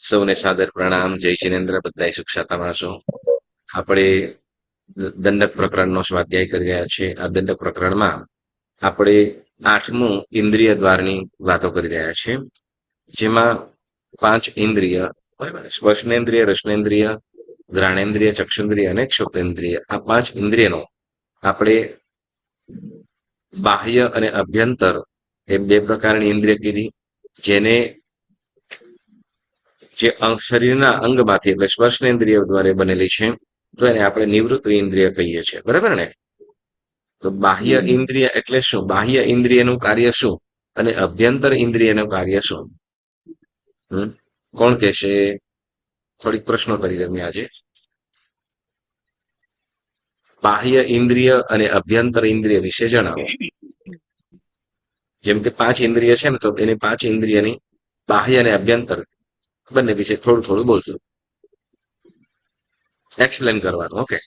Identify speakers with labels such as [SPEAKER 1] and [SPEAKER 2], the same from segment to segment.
[SPEAKER 1] સૌને સાદર પ્રણામ. જય જિનેન્દ્ર. બધાય સુખ શાંતિમાં છો? આપણે દંડક પ્રકરણનો સ્વાધ્યાય કરી રહ્યા છીએ. આ દંડક પ્રકરણમાં આપણે 8મું ઇન્દ્રિય દ્વારની વાતો કરી રહ્યા છીએ, જેમાં 5 ઇન્દ્રિય, બરાબર, સ્પર્શનેન્દ્રિય, રસનેન્દ્રિય, ઘ્રાણેન્દ્રિય, ચક્ષુન્દ્રિય અને ક્ષોતેન્દ્રિય, આ 5 ઇન્દ્રિયનો આપણે બાહ્ય અને અભ્યંતર એ 2 પ્રકારની ઇન્દ્રિય કીધી, જેને જે શરીરના અંગમાંથી એટલે સ્પર્શનેન્દ્રિય દ્વારા બનેલી છે, તો એને આપણે નિવૃત્ત ઇન્દ્રિય કહીએ છીએ, બરાબર ને? તો બાહ્ય ઇન્દ્રિય એટલે શું? બાહ્ય ઇન્દ્રિયનું કાર્ય શું અને અભ્યંતર ઇન્દ્રિયનું કાર્ય શું? કોણ કહેશે? થોડીક પ્રશ્નો કરી તમે આજે. બાહ્ય ઇન્દ્રિય અને અભ્યંતર ઇન્દ્રિય વિશે જણાવો. જેમ કે 5 ઇન્દ્રિય છે ને, તો એની 5 ઇન્દ્રિયની બાહ્ય અને અભ્યંતર બંને વિશે થોડું થોડું બોલજો, એક્સપ્લેન કરવાનું. ઓકે,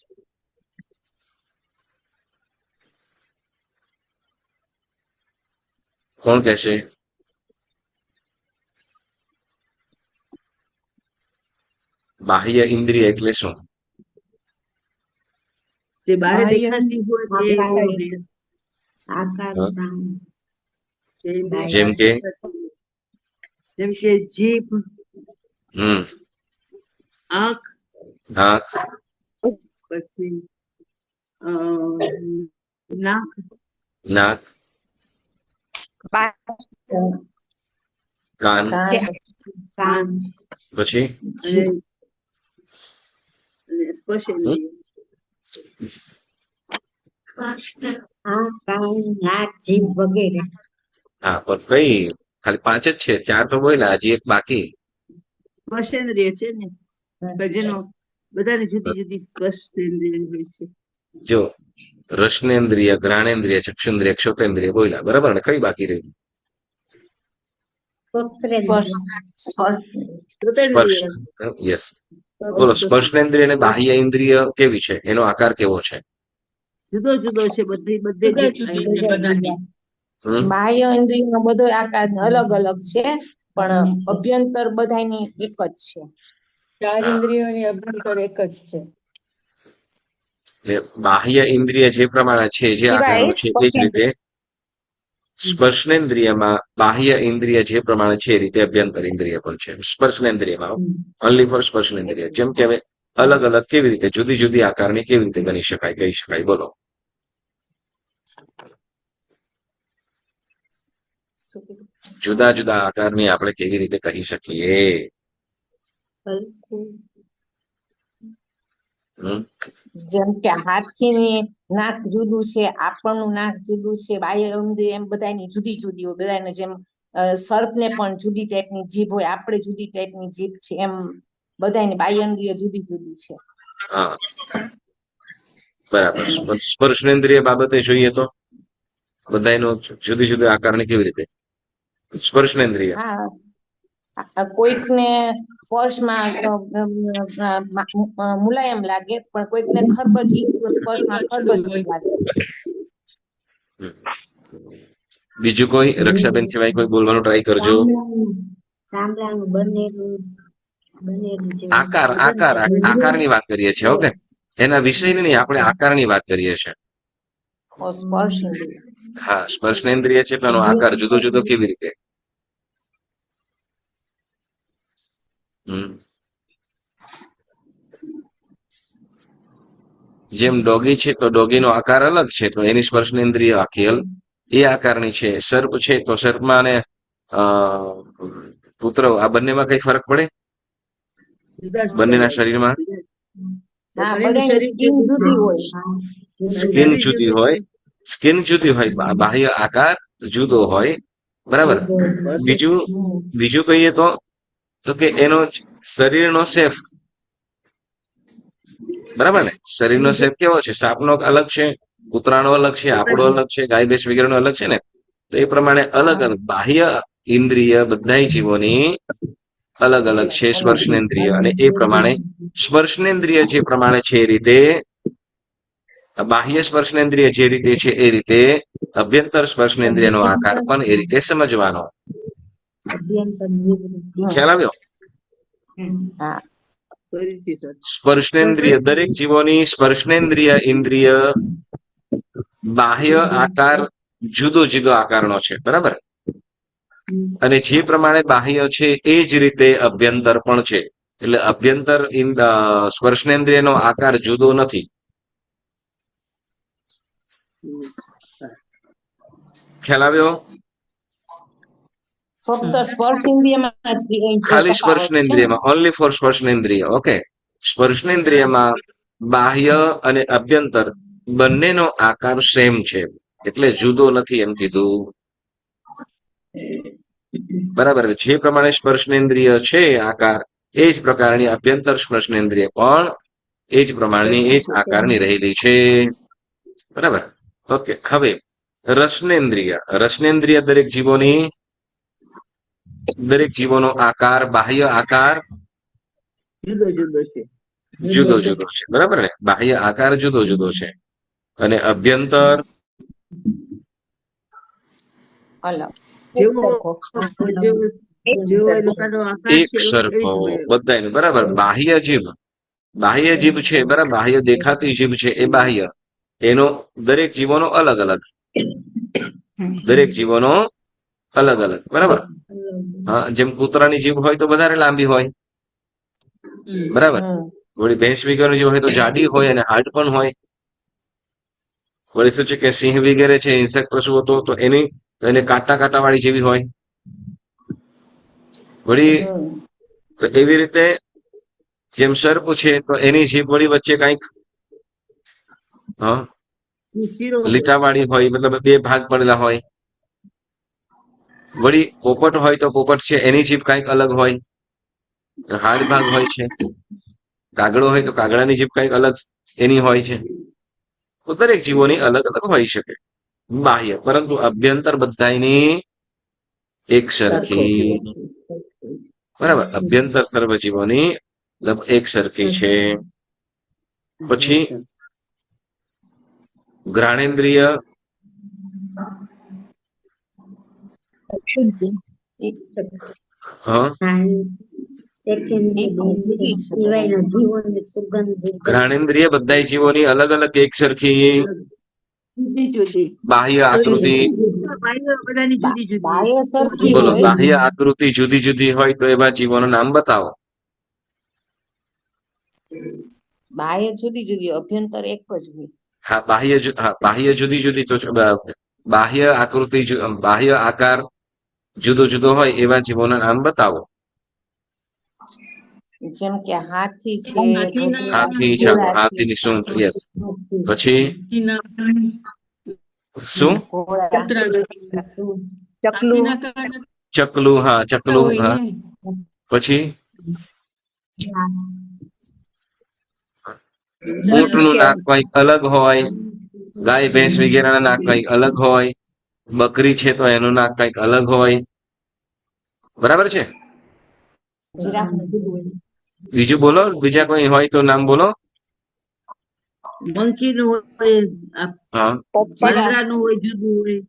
[SPEAKER 1] કોણ કહેશે? બાહ્ય ઇન્દ્રિય એટલે શું?
[SPEAKER 2] જે બહાર દેખાતી હોય તે
[SPEAKER 3] આકાર,
[SPEAKER 1] જેમ કે
[SPEAKER 2] જીભ, આંખ, પછી
[SPEAKER 1] નાક, કાન, પછી
[SPEAKER 2] સ્પર્શેન્દ્રિય.
[SPEAKER 3] નાક, જીભ વગેરે.
[SPEAKER 1] હા, પણ કઈ ખાલી 5 જ છે? 4 તો બોલ્યા, હજી એક બાકી.
[SPEAKER 2] સ્પર્શેન્દ્રિય છે ને, જેનો બધાની જુદી જુદી સ્પર્શેન્દ્રિય હોય છે.
[SPEAKER 1] જો રસનેન્દ્રિય, ઘ્રાણેન્દ્રિય, ચક્ષુન્દ્રિય, ક્ષોતેન્દ્રિય બોલ્યા, બરાબર ને? કઈ બાકી રહી? સ્પર્શ. યસ, બોલો. સ્પર્શનેન્દ્રિય અને બાહ્ય ઇન્દ્રિય કેવી છે? એનો આકાર કેવો છે?
[SPEAKER 2] જુદો જુદો છે. બધે
[SPEAKER 3] બાહ્ય ઇન્દ્રિયનો બધો આકાર અલગ અલગ છે, પણ અભ્યંતર બધાની એક જ છે. 4 ઇન્દ્રિયોની અભ્યંતર એક જ છે.
[SPEAKER 1] બાહ્ય ઇન્દ્રિય જે પ્રમાણે છે, જે આકારનું છે, એ જ રીતે સ્પર્શનેન્દ્રિયમાં બાહ્ય ઇન્દ્રિય જે પ્રમાણે છે, એ રીતે અભ્યંતર ઇન્દ્રિય પણ છે. સ્પર્શનેન્દ્રિયમાં ઓનલી ફોર સ્પર્શનેન્દ્રિય. જેમ કે હવે અલગ અલગ કેવી રીતે, જુદી જુદી આકારની કેવી રીતે બની શકાય, કહી શકાય? બોલો. જુદા જુદા આકારની આપણે કેવી રીતે કહી શકીએ?
[SPEAKER 3] જેમ કે હાથીની નાક જુદું છે, આપણનું નાક જુદું છે, બાહ્ય ઇન્દ્રિય એમ બધાની જુદી જુદી હોય. બધાને જેમ સર્પને પણ જુદી ટાઈપની જીભ હોય, આપણે જુદી ટાઈપની જીભ છે, એમ બધાની બાહ્ય ઇન્દ્રિય જુદી જુદી છે.
[SPEAKER 1] હા, બરાબર. સ્પર્શનેન્દ્રિય બાબતે જોઈએ તો બધાનો જુદી જુદી આકારની કેવી રીતે સ્પર્શનેન્દ્રિય?
[SPEAKER 3] કોઈકને સ્પર્શમાં મુલાયમ લાગે, પણ કોઈકને ખરબચી સ્પર્શમાં ખરબચી લાગે.
[SPEAKER 1] બીજું કોઈ? રક્ષાબેન સિવાય કોઈ બોલવાનું ટ્રાય કરજો. આકારની વાત કરીએ છીએ. ઓકે, એના વિષયની નહીં, આપણે આકારની વાત કરીએ છીએ. હા, સ્પર્શનેન્દ્રિય છે, પણ આકાર જુદો જુદો કેવી રીતે? જેમ ડોગી છે, તો ડોગીનો આકાર અલગ છે, તો એની સ્પર્શનેન્દ્રિય આખી એ આકારની છે. સર્પ છે, તો સર્પમાં અને પુત્ર, આ બંનેમાં કઈ ફરક પડે? બંનેના શરીરમાં સ્કિન જુદી હોય, સ્કિન જુદી હોય, બાહ્ય આકાર જુદો હોય, બરાબર. બીજું કહીએ તો કે એનો શરીરનો શેપ, બરાબર ને? શરીરનો શેપ કેવો છે? સાપનો અલગ છે, કૂતરાનો અલગ છે, આપણો અલગ છે, ગાય ભેંસ વગેરેનો અલગ છે ને. તો એ પ્રમાણે અલગ અલગ બાહ્ય ઇન્દ્રિય બધા જીવોની અલગ અલગ છે, સ્પર્શનેન્દ્રિય. અને એ પ્રમાણે સ્પર્શનેન્દ્રિય જે પ્રમાણે છે, એ રીતે બાહ્ય સ્પર્શનેન્દ્રિય જે રીતે છે, એ રીતે અભ્યંતર સ્પર્શનેન્દ્રિયનો આકાર પણ એ રીતે સમજવાનો. ખ્યાલ આવ્યો?
[SPEAKER 3] હા
[SPEAKER 2] ફરીથી સર.
[SPEAKER 1] સ્પર્શનેન્દ્રિય દરેક જીવોની સ્પર્શનેન્દ્રિય ઇન્દ્રિય બાહ્ય આકાર જુદો જુદો આકારનો છે, બરાબર? અને જે પ્રમાણે બાહ્ય છે એ જ રીતે અભ્યંતર પણ છે. એટલે અભ્યંતર સ્પર્શનેન્દ્રિયનો આકાર જુદો નથી. ખ્યાલ આવ્યો?
[SPEAKER 3] ફક્ત સ્પર્શ ઇન્દ્રિયમાં જ
[SPEAKER 1] ખાલી
[SPEAKER 3] તફાવત છે ને?
[SPEAKER 1] સ્પર્શનેન્દ્રિયમાં, ઓનલી ફોર સ્પર્શનેન્દ્રિય. ઓકે, સ્પર્શનેન્દ્રિયમાં બાહ્ય અને અભ્યંતર બંનેનો આકાર સેમ છે, એટલે જુદો નથી એમ કીધું. બરાબર. જે પ્રમાણે સ્પર્શનેન્દ્રિય છે આકાર, એ જ પ્રકારની અભ્યંતર સ્પર્શનેન્દ્રિય પણ એ જ પ્રમાણની એ જ આકારની રહેલી છે. બરાબર. ઓકે, હવે રસનેન્દ્રિય. રસનેન્દ્રિય દરેક જીવોનો આકાર, બાહ્ય આકાર
[SPEAKER 2] જુદો જુદો છે.
[SPEAKER 1] જુદો જુદો છે, બરાબર ને? બાહ્ય આકાર જુદો જુદો છે અને અભ્યંતર
[SPEAKER 3] અલગ.
[SPEAKER 2] જેવો જેવો એ લોકોનો આકાર
[SPEAKER 1] એક
[SPEAKER 2] છે એ
[SPEAKER 1] સરખો
[SPEAKER 2] જ હોય.
[SPEAKER 1] બધાયનો. બરાબર. બાહ્ય જીભ છે, બરાબર? બાહ્ય દેખાતી જીભ છે એ બાહ્ય, એનો દરેક જીવોનો અલગ અલગ, દરેક જીવોનો અલગ અલગ, બરાબર? હા, જેમ કૂતરાની જીભ હોય તો વધારે લાંબી હોય, બરાબર? વળી ભેંસ વગેરે જે હોય તો જાડી હોય અને હાર્ડ પણ હોય. વળી શું છે કે સિંહ વગેરે છે, હિંસક પશુઓ તો એને કાંટા વાળી જેવી હોય. વળી તો એવી રીતે જેમ સર્પ છે તો એની જીભ વળી વચ્ચે કઈક
[SPEAKER 2] ચીરો હોય.
[SPEAKER 1] લીટાવાળી હોય, મતલબ બે ભાગ પડેલા હોય. વળી પોપટ હોય તો પોપટ છે એની જીભ કઈક અલગ હોય, હાર્ડ ભાગ હોય છે. કાગડો હોય તો કાગડાની જીભ કઈક અલગ એની હોય છે. તો દરેક જીવોની અલગ અલગ હોઈ શકે બાહ્ય, પરંતુ અભ્યંતર બધાની એક સરખી. બરાબર. અભ્યંતર સર્વ જીવોની એક સરખી છે. પછી ઘ્રાણેન્દ્રિય ઘ્રાણેન્દ્રિય બધા જીવોની અલગ અલગ એક સરખી
[SPEAKER 2] જુદી જુદી.
[SPEAKER 1] બાહ્ય આકૃતિ.
[SPEAKER 2] બધાની જુદી જુદી.
[SPEAKER 3] બાહ્ય સરખી
[SPEAKER 1] બોલો,
[SPEAKER 3] હોય.
[SPEAKER 1] બાહ્ય આકૃતિ જુદી જુદી હોય તો એવા જીવોનું નામ બતાવો.
[SPEAKER 3] બાહ્ય જુદી જુદી, અભ્યંતર એક જ હોય.
[SPEAKER 1] હા, બાહ્ય જુદી જુદી તો બાહ્ય આકૃતિ બાહ્ય આકાર જુદો જુદો હોય એવા જીવોના નામ બતાવો.
[SPEAKER 3] જેમ કે હાથી છે,
[SPEAKER 1] હાથી, ચાલો, હાથીની સૂંઢ, યસ. પછી શું?
[SPEAKER 3] ચકલું,
[SPEAKER 1] ચકલું, હા, ચકલું, હા. પછી ઊંટનું નાક કઈક અલગ હોય, ગાય ભેંસ વગેરેના નાક કઈક અલગ હોય, બકરી છે તો એનું નાક કઈક અલગ હોય, બરાબર છે?
[SPEAKER 3] જીરાફ
[SPEAKER 1] બીજું બોલો, બીજા કોઈ હોય તો નામ બોલો.
[SPEAKER 2] મંકી નું હોય,
[SPEAKER 1] હા,
[SPEAKER 2] વાંદરાનું હોય, જુદું હોય.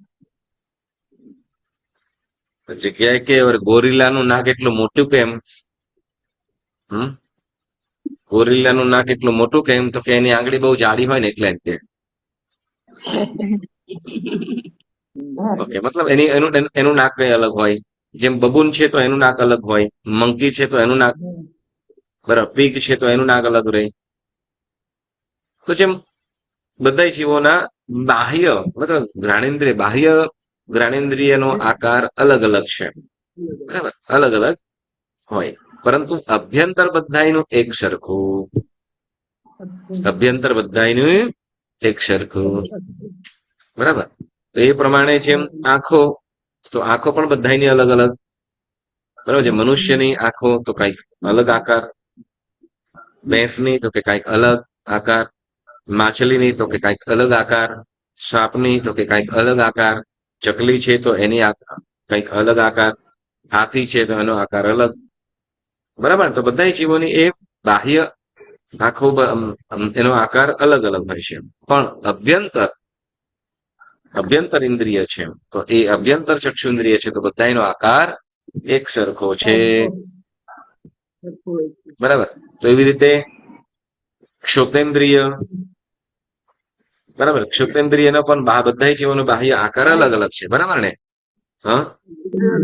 [SPEAKER 1] જગ્યાએ કે ગોરીલાનું નાક એટલું મોટું કેમ? ગોરીલાનું નાક એટલું મોટું કેમ? તો કે એની આંગળી બહુ જાડી હોય ને એટલે એમ કે. ઓકે, મતલબ એનું નાક કઈ અલગ હોય. જેમ બબૂન છે તો એનું નાક અલગ હોય, મંકી છે તો એનું નાક, બરાબર, પીગ છે તો એનું નાક અલગ રહે. તો જેમ બધા જીવોના બાહ્ય મતલબ બાહ્ય જ્ઞાનેન્દ્રિયનો આકાર અલગ અલગ છે, બરાબર, અલગ અલગ હોય, પરંતુ અભ્યંતર બધાયનું એક સરખું. અભ્યંતર બધાયનું એક સરખું, બરાબર. તો એ પ્રમાણે જેમ આંખો, તો આંખો પણ બધાયની અલગ અલગ, બરાબર છે. મનુષ્યની આંખો તો કઈક અલગ આકાર, ભેંસની તો કે કઈક અલગ આકાર, માછલીની તો કે કઈક અલગ આકાર, સાપની તો કે કઈક અલગ આકાર, ચકલી છે તો એની કઈક અલગ આકાર, હાથી છે તો એનો આકાર અલગ, બરાબર. તો બધા જીવોની એ બાહ્ય આંખો એનો આકાર અલગ અલગ હોય છે, પણ અભ્યંતર ઇન્દ્રિય છે તો એ અભ્યંતર ચક્ષુ ઇન્દ્રિય છે તો બધાનો આકાર એક સરખો છે.
[SPEAKER 2] સરખું હોય છે.
[SPEAKER 1] બરાબર. તો એવી રીતે ક્ષોતેન્દ્રિય, બરાબર, ક્ષુતેન્દ્રિયનો પણ બધા જીવોનો બાહ્ય આકાર અલગ અલગ છે, બરાબર ને? હા,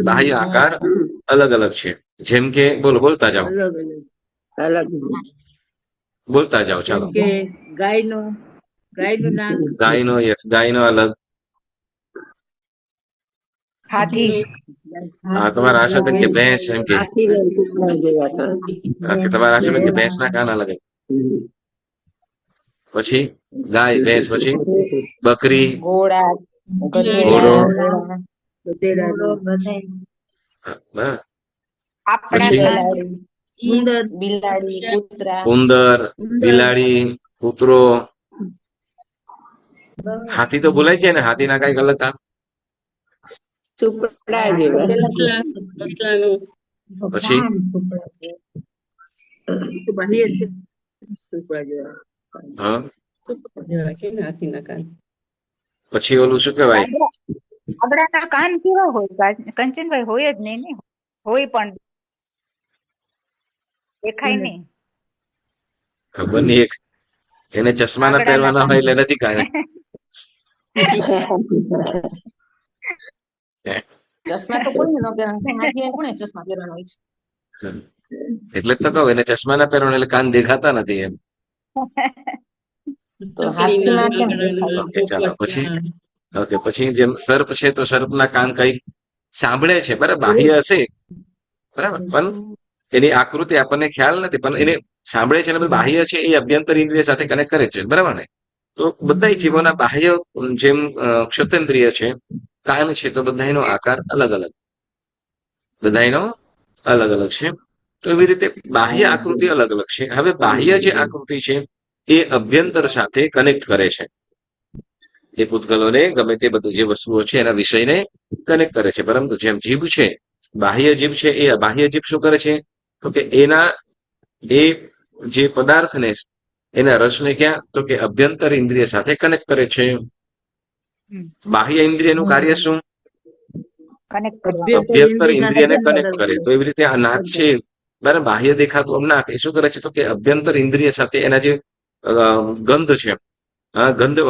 [SPEAKER 1] બાહ્ય આકાર અલગ અલગ છે. જેમ કે બોલો, બોલતા જાઓ,
[SPEAKER 2] અલગ અલગ
[SPEAKER 1] બોલતા જાઓ,
[SPEAKER 2] જેમ
[SPEAKER 1] ચાલો.
[SPEAKER 2] કે ગાયનું નાક,
[SPEAKER 1] ગાયનો, યસ, ગાયનો અલગ.
[SPEAKER 4] હાથી
[SPEAKER 1] હા, તમારા આશાબેન કે ભેંસ, એમ કે તમારા આશાબેન કે ભેંસના કાન અલગ. પછી ગાય, ભેંસ, પછી બકરી,
[SPEAKER 3] ઘોડા,
[SPEAKER 1] ઘોડો,
[SPEAKER 3] ગધેડા,
[SPEAKER 2] ગધેડાનું,
[SPEAKER 1] હા,
[SPEAKER 4] આપણા
[SPEAKER 1] પછી
[SPEAKER 4] કાન
[SPEAKER 3] ઉંદર,
[SPEAKER 2] ઉંદર,
[SPEAKER 3] બિલાડી, કૂતરા,
[SPEAKER 1] ઉંદર,
[SPEAKER 2] ઉંદર,
[SPEAKER 1] બિલાડી, કૂતરો, હાથી તો બોલાય છે ને, હાથીના કઈક અલગ કાન.
[SPEAKER 3] સુપડા જેવા.
[SPEAKER 2] કટલાનું
[SPEAKER 1] પછી
[SPEAKER 2] તો બાહ્ય છે. સુપડા જેવા.
[SPEAKER 1] હા,
[SPEAKER 2] સુપડા જેવા કે ને હાથીના કાન.
[SPEAKER 1] પછી ઓલું શું કહેવાય?
[SPEAKER 4] આપણાના કાન કેવા હોય કંચનભાઈ? હોય જ નહીં ને, હોય પણ દેખાય નહીં.
[SPEAKER 1] ખબર નહીં, એક એને ચશ્મા ના
[SPEAKER 4] કાગડાના
[SPEAKER 1] પહેરવાના
[SPEAKER 4] કાન
[SPEAKER 1] હોય એટલે નથી કાંઈ.
[SPEAKER 3] ચશ્મા તો કોઈને ન પહેરવાનું થાય. હાથીએ કોને ચશ્મા પહેરવાનો હોય છે?
[SPEAKER 1] એટલે જ તો કહું, એને ચશ્મા ના પહેરવાના એટલે કાન દેખાતા નથી એમ.
[SPEAKER 3] તો હાથીમાં કેમ
[SPEAKER 1] ઓકે, ચાલો. પછી
[SPEAKER 2] હા.
[SPEAKER 1] ઓકે, પછી જેમ સર્પ છે તો સર્પના કાન કઈક સાંભળે છે, બરાબર, બાહ્ય હશે, બરાબર, પણ એની આકૃતિ આપણને ખ્યાલ નથી, પણ એને સાંભળે છે અને બાહ્ય છે એ અભ્યંતર ઇન્દ્રિય સાથે કનેક્ટ કરે છે, બરાબર ને? તો બધા જીવોના બાહ્ય જેમ ક્ષતેન્દ્રિય છે, કાન છે, તો બધાનો આકાર અલગ અલગ, બધાનો અલગ અલગ છે. તો એવી રીતે બાહ્ય આકૃતિ અલગ અલગ છે. હવે બાહ્ય જે આકૃતિ છે એ અભ્યંતર સાથે કનેક્ટ કરે છે. એ પૂતગલોને ગમે તે બધું જે વસ્તુઓ છે એના વિષયને કનેક્ટ કરે છે. પરંતુ જેમ જીભ છે, બાહ્ય જીભ છે, એ બાહ્ય જીભ શું કરે છે? તો કે એના એ જે પદાર્થને, એના રસને ક્યાં? તો કે અભ્યંતર ઇન્દ્રિય સાથે કનેક્ટ કરે છે. બાહ્ય ઇન્દ્રિયનું કાર્ય શું?
[SPEAKER 4] કનેક્ટ કરવા.
[SPEAKER 1] અભ્યંતર
[SPEAKER 2] ઇન્દ્રિય સાથે
[SPEAKER 1] ઇન્દ્રિયને કનેક્ટ
[SPEAKER 2] સંબંધ
[SPEAKER 1] કરે. તો એવી રીતે આ નાક છે, બરાબર, બાહ્ય દેખાતું નાક એ શું કરે છે? તો કે અભ્યંતર ઇન્દ્રિય સાથે એના જે ગંધ છે, ગંધ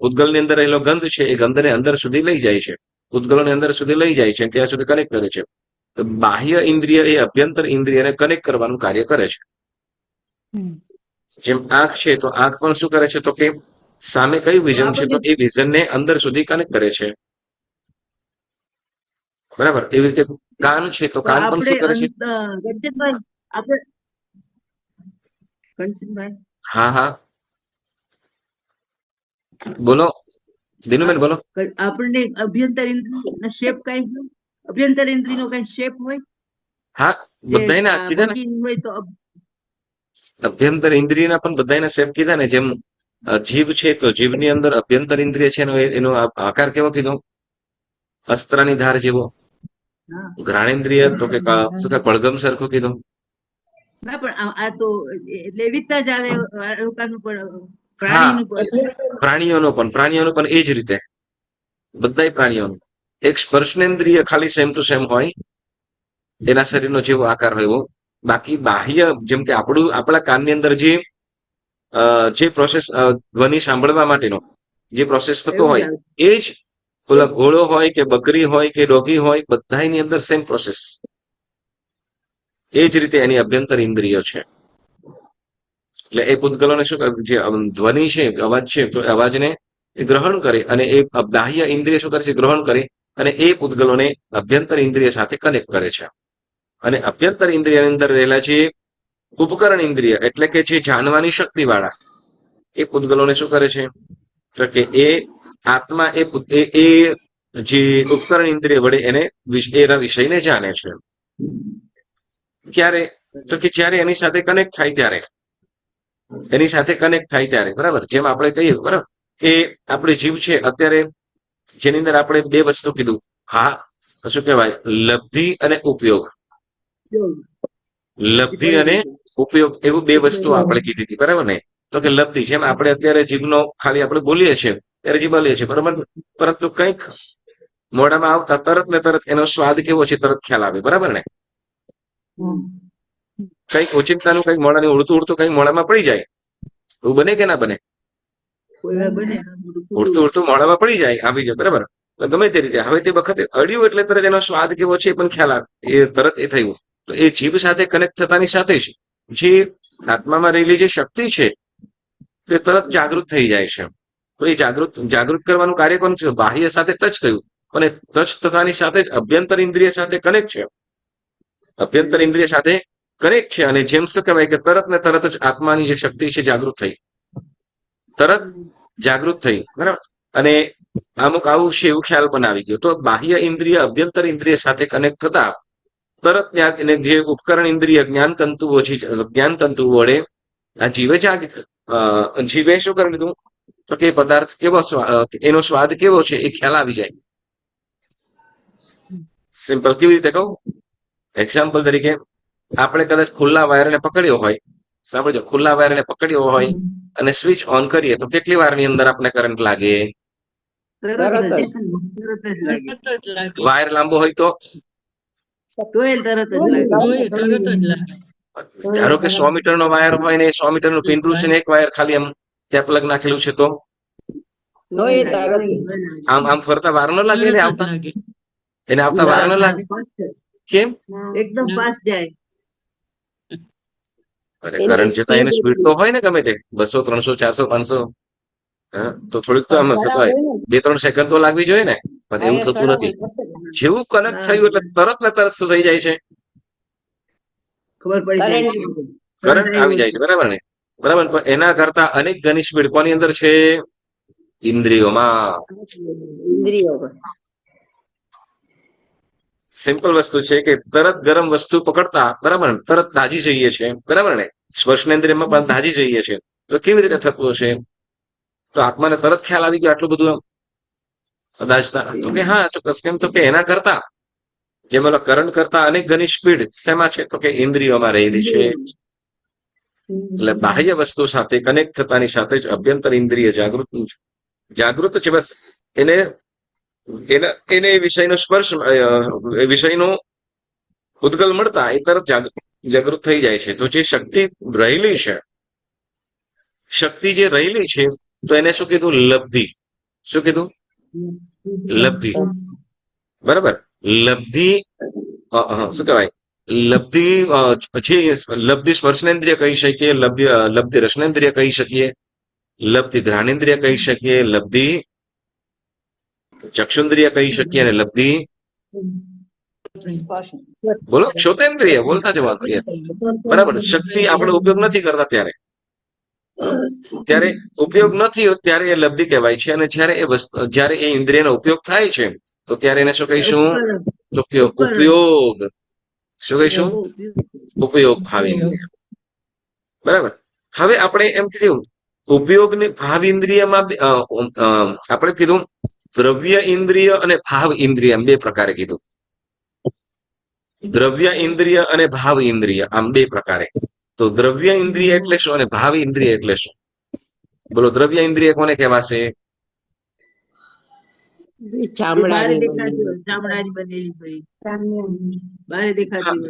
[SPEAKER 1] પૂતગલની અંદર રહેલો ગંધ છે, એ ગંધને અંદર સુધી લઈ જાય છે, પૂતગલોની અંદર સુધી લઈ જાય છે, ત્યાં સુધી કનેક્ટ કરે છે. તો બાહ્ય ઇન્દ્રિય એ અભ્યંતર ઇન્દ્રિયને કનેક્ટ કરવાનું કાર્ય કરે છે. જેમ આંખ છે, તો આંખ પણ શું કરે છે? તો કે સામે કયું વિઝન છે, તો એ વિઝનને અંદર સુધી કનેક્ટ કરે છે, બરાબર. એવી રીતે કાન છે, તો કાન પણ શું કરે છે?
[SPEAKER 2] કંચનભાઈ, આપણે કંચનભાઈ,
[SPEAKER 1] હા, હા, બોલો દિનુબેન, બોલો.
[SPEAKER 2] આપણને અભ્યંતર ઇન્દ્રિય શેપ કઈ હોય? અભ્યંતર ઇન્દ્રિયનો કઈ શેપ હોય?
[SPEAKER 1] હા,
[SPEAKER 2] જે
[SPEAKER 1] બધાયના જ કીધા ને,
[SPEAKER 2] વર્કિંગ હોય તો
[SPEAKER 1] અભ્યંતર ઇન્દ્રિયના પણ બધાયના શેપ કીધા ને. જેમ જીભ છે, તો જીભની અંદર અભ્યંતર ઇન્દ્રિય છે, એનો આકાર કેવો કીધો? અસ્ત્રની ધાર જેવો.
[SPEAKER 2] હા.
[SPEAKER 1] ઘ્રાણેન્દ્રિય તો કે શું કે પડગમ સરખો કીધો.
[SPEAKER 2] ના પણ આ તો એટલે એવી રીતના જ આવે આ લોકોનું પણ
[SPEAKER 1] હા,
[SPEAKER 2] પ્રાણીનું પણ.
[SPEAKER 1] પ્રાણીઓનું પણ એ જ રીતે, બધાય પ્રાણીઓનું એક સ્પર્શનેન્દ્રિય ખાલી સેમ ટુ સેમ હોય, એના શરીરનો જેવો આકાર હોય એવો. બાકી બાહ્ય, જેમ કે આપણા કાનની અંદર જે પ્રોસેસ ધ્વનિ સાંભળવા માટેનો જે પ્રોસેસ થતો
[SPEAKER 2] એવું જ
[SPEAKER 1] હોય,
[SPEAKER 2] આવે.
[SPEAKER 1] એ જ ઓલા ઘોડો હોય કે બકરી હોય કે ડોગી હોય, બધાની અંદર સેમ પ્રોસેસ. એ જ રીતે એની અભ્યંતર ઇન્દ્રિયો છે. એટલે એ પૂતગલોને શું કરે? જે ધ્વનિ છે, અવાજ છે, તો અવાજને ગ્રહણ કરે, અને એ બાહ્ય ઇન્દ્રિય શું કરે છે? ગ્રહણ કરે, અને એ પૂતગલોને અભ્યંતર ઇન્દ્રિય સાથે કનેક્ટ કરે છે. અને અભ્યંતર ઇન્દ્રિયની અંદર રહેલા જે ઉપકરણ ઇન્દ્રિય, એટલે કે જે જાણવાની શક્તિ વાળા, એ પૂતગલોને શું કરે છે? તો કે એ આત્મા એ જે ઉપકરણ ઇન્દ્રિય વડે એના વિષયને જાણે છે. ક્યારે? તો કે જ્યારે એની સાથે કનેક્ટ થાય ત્યારે, એની સાથે કનેક્ટ થાય ત્યારે, બરાબર. જેમ આપણે કહીએ, બરાબર, કે આપણે જીવ છે અત્યારે, જેની અંદર આપણે બે વસ્તુ કીધું. હા, શું કહેવાય? લબ્ધિ અને ઉપયોગ. લબ્ધિ અને ઉપયોગ, એવું બે વસ્તુ આપણે કીધી હતી, બરાબર ને? તો કે લબ્ધિ, જેમ આપણે અત્યારે જીભનો ખાલી આપણે બોલીએ છીએ ત્યારે જીભ બોલીએ છીએ, બરાબર, પરંતુ કંઈક મોઢામાં આવતા તરત ને તરત એનો સ્વાદ કેવો છે તરત ખ્યાલ આવે, બરાબર ને? કઈક ઓચિંતાનું કઈક મોડાની ઉડતું ઉડતું કઈક મોડામાં પડી જાય, એવું બને કે ના બને?
[SPEAKER 2] કોઈ વાર બને
[SPEAKER 1] ઉડતું ઉડતું મોડામાં પડી જાય, આવી જાય, બરાબર. તો ગમે તે રીતે હવે તે વખતે અડ્યું એટલે તરત એનો સ્વાદ કેવો છે એ પણ ખ્યાલ આવે, એ તરત એ થયું. તો એ જીભ સાથે કનેક્ટ થતાની સાથે જ જે આત્મામાં રહેલી જે શક્તિ છે તે તરત જાગૃત થઈ જાય છે. તો એ જાગૃત કરવાનું કાર્ય કોણ છે? બાહ્ય સાથે ટચ થયું અને ટચ થતાની સાથે જ અભ્યંતર ઇન્દ્રિય સાથે કનેક્ટ છે. અભ્યંતર ઇન્દ્રિય સાથે કનેક્ટ છે અને જેમ શું કહેવાય કે તરત ને તરત જ આત્માની જે શક્તિ છે જાગૃત થઈ, તરત જાગૃત થઈ, બરાબર. અને અમુક આવું છે એવું ખ્યાલ પણ આવી ગયો. તો બાહ્ય ઇન્દ્રિય અભ્યંતર ઇન્દ્રિય સાથે કનેક્ટ થતા તરત ત્યાં જે ઉપકરણ ઇન્દ્રિય જ્ઞાન તંતુ વડે આ જીવે શું કરી લીધું? તો કે પદાર્થ કેવો એનો સ્વાદ કેવો છે એ ખ્યાલ આવી જાય. સિમ્પલ કેવી રીતે કહું? એક્ઝામ્પલ તરીકે આપણે કદાચ ખુલ્લા વાયરને પકડ્યો હોય, સાંભળજો, ખુલ્લા વાયરને પકડ્યો હોય અને સ્વિચ ઓન કરીએ તો કેટલી વારની અંદર આપણે કરંટ લાગે?
[SPEAKER 2] તરત જ લાગે.
[SPEAKER 1] વાયર લાંબો હોય તો
[SPEAKER 2] તોય તરત જ લાગે.
[SPEAKER 1] ધારો કે 100 મીટરનો વાયર હોય ને 100 મીટરનું પીંડું છે ને એક વાયર ખાલી આમ ત્યાં પ્લગ નાખેલું છે તો આમ ફરતા વાર ન લાગે એને આવતા વાર ન લાગે. કેમ?
[SPEAKER 2] એકદમ ફાસ્ટ જાય.
[SPEAKER 1] અરે કરંટ જતા એની સ્પીડ તો હોય ને ગમે તે 200 300 400 500, તો થોડીક તો આમ થતું હોય 2-3 સેકન્ડ તો લાગવી જોઈએ ને, પણ એવું થતું નથી. જેવું કનેક્ટ થયું એટલે તરત ને તરત શું થઈ જાય છે?
[SPEAKER 2] ખબર પડી જાય છે.
[SPEAKER 1] કરંટ આવી જાય છે, બરાબર ને? બરાબર. પણ એના કરતા અનેક ગણી સ્પીડ કોની અંદર છે? ઇન્દ્રિયોમાં. સિમ્પલ વસ્તુ છે કે તરત ગરમ વસ્તુ પકડતા, બરાબર ને, તરત દાજી જઈએ છે, બરાબર ને? સ્પર્શેન્દ્રિયમાં પણ દાજી જઈએ છે. તો કેવી રીતે થતું હશે? તો આત્માને તરત ખ્યાલ આવી ગયો આટલું બધું આમ દાજતા? તો કે હા ચોક્કસ. કેમ? તો કે એના કરતા જેમ ઓલા કરંટ કરતા અનેક ગણી સ્પીડ શેમાં છે? તો કે ઇન્દ્રિયોમાં રહેલી છે. એટલે બાહ્ય વસ્તુ સાથે કનેક્ટ થતાની સાથે જ અભ્યંતર ઇન્દ્રિય જાગૃત છે. બસ એને વિષયનો સ્પર્શ, વિષયનો ઉદ્ગલ મળતા એ તરફ જાગૃત થઈ જાય છે. તો જે શક્તિ રહેલી છે તો એને શું કીધું? લબ્ધિ. શું કીધું? લબ્ધિ. બરાબર. લબ્ધિ શું કહેવાય? લબ્ધિ લબ્ધિ સ્પર્શનેન્દ્રિય કહી શકીએ, લબ્ધિ રસનેન્દ્રિય કહી શકીએ, લબ્ધિ ઘ્રાણેન્દ્રિય કહી શકીએ, લબ્ધિ ચક્ષુન્દ્રિય કહી શકીએ અને લબ્ધિ બોલો ક્ષોતેન્દ્રિય બોલતા જવાનું. યસ, બરાબર. શક્તિ આપણે ઉપયોગ નથી કરતા ત્યારે ઉપયોગ નથી ત્યારે એ લબ્ધિ કહેવાય છે. અને જ્યારે એ ઇન્દ્રિયનો ઉપયોગ થાય છે તો ત્યારે એને શું કહીશું? તો કે ઉપયોગ. શું કહીશું? ઉપયોગ ભાવ ઇન્દ્રિય. બરાબર. હવે આપણે એમ કીધું ઉપયોગની ભાવ ઇન્દ્રિયમાં આપણે કીધું દ્રવ્ય ઇન્દ્રિય અને ભાવ ઇન્દ્રિય બે પ્રકારે કીધું. દ્રવ્ય ઇન્દ્રિય અને ભાવ ઇન્દ્રિય આમ બે પ્રકારે. તો દ્રવ્ય ઇન્દ્રિય એટલે શું અને ભાવ ઇન્દ્રિય એટલે શું? બોલો, દ્રવ્ય ઇન્દ્રિય કોને કહેવાશે?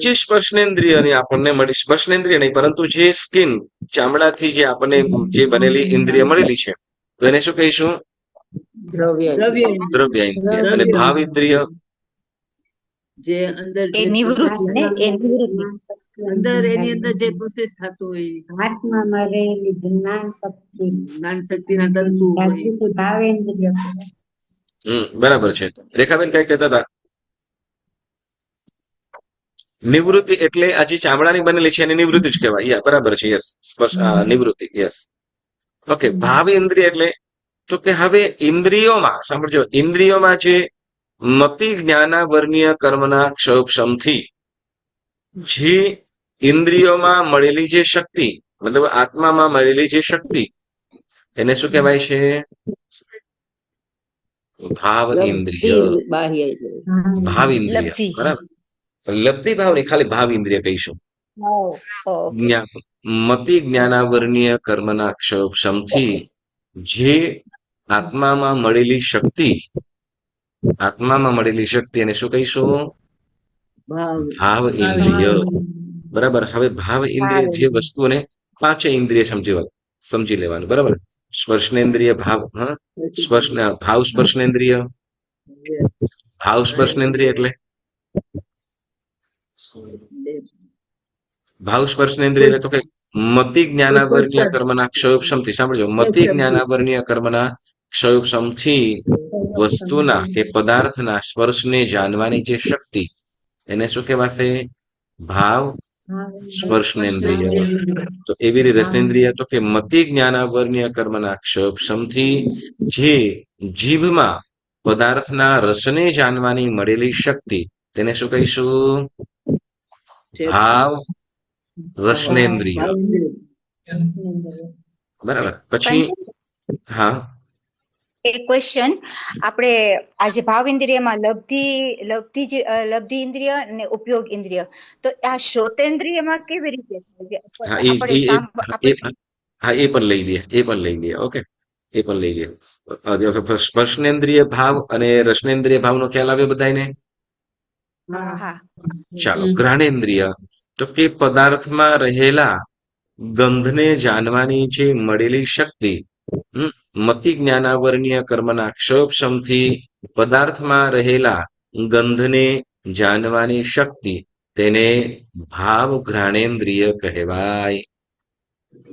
[SPEAKER 1] જે સ્પર્શનેન્દ્રિયની આપણને મળી, સ્પર્શનેન્દ્રિય નહીં પરંતુ જે સ્કિન, ચામડાથી જે આપણને જે બનેલી ઇન્દ્રિય મળેલી છે તો એને શું કહીશું? દ્રવ્ય ઇન્દ્રિય. અને ભાવ ઇન્દ્રિય
[SPEAKER 2] જે અંદર
[SPEAKER 4] એ નિવૃત્તિ ને એ નિવૃત્તિ
[SPEAKER 2] અંદર એની અંદર જે પ્રોસેસ થતું હોય,
[SPEAKER 5] આત્મામાં રહેલી જ્ઞાન શક્તિ
[SPEAKER 2] જ્ઞાન શક્તિના તંતુ હોય.
[SPEAKER 5] જાગૃતિ ભાવેન્દ્રિય
[SPEAKER 1] બરાબર છે. રેખાબેન કઈ કહેતા હતા? નિવૃત્તિ એટલે આ જે ચામડાની બનેલી છે એની નિવૃત્તિ જ કહેવાય. યા બરાબર છે. યસ, નિવૃત્તિ. યસ. ઓકે. ભાવ ઇન્દ્રિય એટલે તો કે હવે ઇન્દ્રિયોમાં સાંભળજો, ઇન્દ્રિયોમાં જે મતિ જ્ઞાનાવર્ણ્ય કર્મના ક્ષોભમથી જે ઇન્દ્રિયોમાં મળેલી જે શક્તિ, મતલબ આત્મામાં મળેલી જે શક્તિ એને શું કહેવાય છે? ભાવ ઇન્દ્રિય. ભાવ ઇન્દ્રિય. બરાબર. લબ્ધિ ભાવ નહીં, ખાલી ભાવ ઇન્દ્રિય કહીશું. મતિ જ્ઞાનાવર્ણ્ય કર્મના ક્ષોભમથી જે આત્મામાં મળેલી શક્તિ એને શું કહીશું? ભાવ ઇન્દ્રિય. બરાબર. હવે ભાવ ઇન્દ્રિય જે વસ્તુઓને પાંચે ઇન્દ્રિય સમજી લેવાનું, બરાબર. સ્પર્શનેન્દ્રિય ભાવ, હા, ભાવ સ્પર્શનેન્દ્રિય. ભાવ સ્પર્શનેન્દ્રિય એટલે ભાવ સ્પર્શનેન્દ્રિય એટલે તો કે મતિ જ્ઞાનાવરણીય કર્મના ક્ષયોપશમથી, સાંભળજો, મતિ જ્ઞાનાવરણીય કર્મના ક્ષયોપશમથી વસ્તુના કે પદાર્થના સ્પર્શને જાણવાની જે શક્તિ, એને શું કહેવાશે? ભાવ સ્પર્શનેન્દ્રિય. તો એવી રીતે રસનેન્દ્રિય તો કે મતિ જ્ઞાનાવરણીય કર્મના ક્ષયોપશમથી જે જીભમાં પદાર્થના રસને જાણવાની મળેલી શક્તિ, તેને શું કહીશું? ભાવ રસનેન્દ્રિય. બરાબર. પછી હા,
[SPEAKER 4] એક ક્વેશ્ચન, આપણે આજે ભાવ ઇન્દ્રિયમાં લબ્ધિ ઇન્દ્રિય અને ઉપયોગ ઇન્દ્રિય, તો આ શ્રોતેન્દ્રિયમાં કેવી રીતે થાય?
[SPEAKER 1] હા,
[SPEAKER 4] આપણે
[SPEAKER 1] હા, એ પણ લઈ લઈએ. ઓકે, એ પણ લઈ લઈએ. સ્પર્શનેન્દ્રિય ભાવ અને રસનેન્દ્રિય ભાવનો ખ્યાલ આવે બધાને?
[SPEAKER 4] હા,
[SPEAKER 1] ચાલો. ઘ્રાણેન્દ્રિય તો કે પદાર્થમાં રહેલા ગંધને જાણવાની જે મળેલી શક્તિ, મતિ જ્ઞાનાવરણીય કર્મના ક્ષયોપશમથી પદાર્થમાં રહેલા ગંધને જાણવાની શક્તિ, તેને ભાવ ઘ્રાણેન્દ્રિય કહેવાય.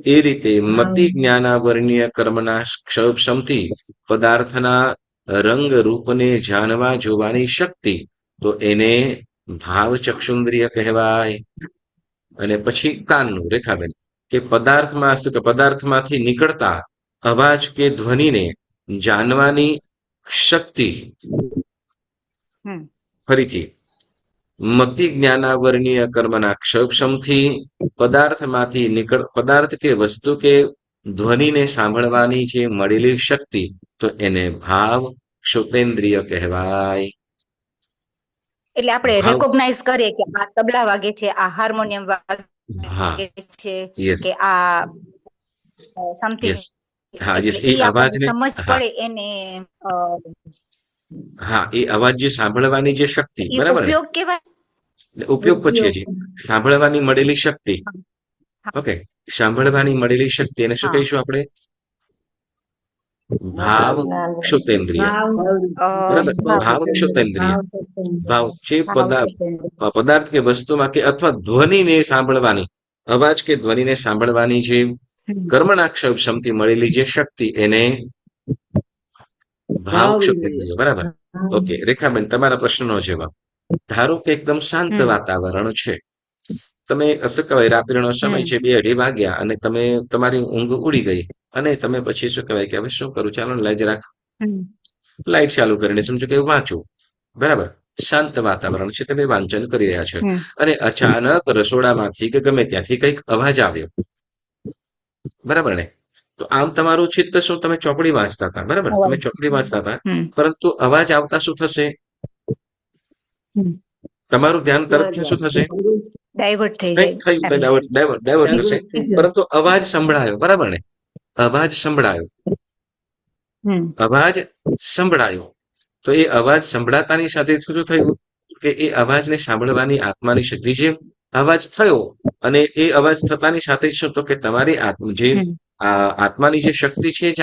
[SPEAKER 1] એ રીતે મતિ જ્ઞાનાવરણીય કર્મના ક્ષયોપશમથી પદાર્થના રંગ રૂપને જાણવા જોવાની શક્તિ, તો એને ભાવ ચક્ષુન્દ્રિય કહેવાય. અને પછી કાનનું, રેખાબેન, કે પદાર્થમાંથી નીકળતા અવાજ કે ધ્વનિને જાણવાની શક્તિ, ફરીથી મતિ જ્ઞાનાવરણીય કર્મના ક્ષયોપશમથી પદાર્થ કે વસ્તુ કે ધ્વનિને સાંભળવાની જે મળેલી શક્તિ, તો એને ભાવ શ્રોતેન્દ્રિય કહેવાય.
[SPEAKER 4] એટલે આપણે રેકોગ્નાઇઝ કરીએ કે આ તબલા વાગે છે, આ હાર્મોનિયમ
[SPEAKER 1] હા,
[SPEAKER 4] વાગે છે,
[SPEAKER 1] યસ,
[SPEAKER 4] કે આ સમથિંગ,
[SPEAKER 1] યસ, હા, યસ,
[SPEAKER 4] એટલે
[SPEAKER 1] એ
[SPEAKER 4] ઈ આપણને
[SPEAKER 1] અવાજને,
[SPEAKER 4] સમજ
[SPEAKER 1] હા,
[SPEAKER 4] પડે એને
[SPEAKER 1] હા, એ અવાજ જે સાંભળવાની જે શક્તિ,
[SPEAKER 4] ઈ
[SPEAKER 1] બરાબર ને?
[SPEAKER 4] ઉપયોગ કેવાય.
[SPEAKER 1] ઉપયોગ પછી હજી સાંભળવાની મળેલી શક્તિ.
[SPEAKER 4] હા,
[SPEAKER 1] ઓકે, સાંભળવાની મળેલી શક્તિ, એને શું
[SPEAKER 4] હા.
[SPEAKER 1] કહીશું આપણે? ભાવ ક્ષુતેન્દ્રિય. બરાબર. ભાવ ક્ષુતેન્દ્રિય. ભાવ જે પદાર્થ કે વસ્તુમાં કે અથવા ધ્વનિને સાંભળવાની, અવાજ કે ધ્વનિને સાંભળવાની જે કર્મના ક્ષમથી મળેલી જે શક્તિ, એને ભાવ ક્ષુતેન્દ્રિય. બરાબર. ઓકે, રેખાબેન, તમારા પ્રશ્નનો જવાબ. ધારો કે એકદમ શાંત વાતાવરણ છે, તમે શું કહેવાય, રાત્રિનો સમય છે, 2-2:30 વાગ્યા, અને તમારી ઊંઘ ઉડી ગઈ, અને તમે પછી શું કહેવાય કે હવે શું કરું, ચાલો ને જરાક લાઈટ ચાલુ કરીને સમજો કે વાંચું. બરાબર. શાંત વાતાવરણ છે, તમે વાંચન કરી રહ્યા છો, અને અચાનક રસોડામાંથી કે ગમે ત્યાંથી કંઈક અવાજ આવ્યો. બરાબર ને? તો આમ તમારું ચિત્ત શું, તમે ચોપડી વાંચતા હતા, બરાબર, તમે ચોપડી વાંચતા હતા, પરંતુ અવાજ આવતા શું થશે? તમારું ધ્યાન તરતથી શું થશે?
[SPEAKER 4] ડાયવર્ટ થઈ
[SPEAKER 1] કંઈક થયું,
[SPEAKER 4] જાય.
[SPEAKER 1] ડાયવર્ટ થશે, પરંતુ અવાજ સંભળાયો. બરાબર ને? અવાજ સંભળાયો. તો એ અવાજ સંભળાતાની સાથે શું થયું કે એ અવાજને સાંભળવાની આત્માની શક્તિ, જે અવાજ થયો, અને એ અવાજ થતાની સાથે શું, તો કે તમારી આત્માની જે શક્તિ છે એ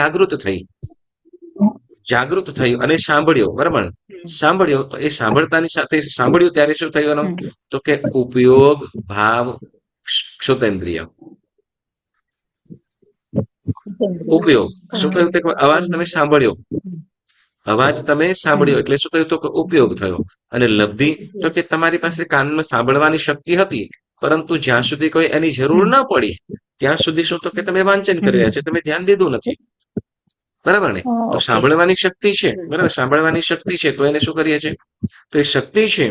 [SPEAKER 1] જાગૃત થઈ અને સાંભળ્યો. બરાબર. સાંભળ્યો, તો એ સાંભળતાની સાથે સાંભળ્યું ત્યારે શું થયું એનો, તો કે ઉપયોગ ભાવ ક્ષુતેન્દ્રિય. ઉપયોગ શું થયું? તે અવાજ તમે સાંભળ્યો, એટલે શું થયું, તો કે ઉપયોગ થયો. અને લબ્ધિ તો કે તમારી પાસે કાનમાં સાંભળવાની શક્તિ હતી, પરંતુ જ્યાં સુધી કોઈ એની જરૂર ન પડી ત્યાં સુધી શું, તો કે તમે વાંચન કરી રહ્યા છે, તમે ધ્યાન દીધું નથી. બરાબર ને? તો સાંભળવાની શક્તિ છે, બરાબર, સાંભળવાની શક્તિ છે, તો એને શું કરીએ છીએ, તો એ શક્તિ છે,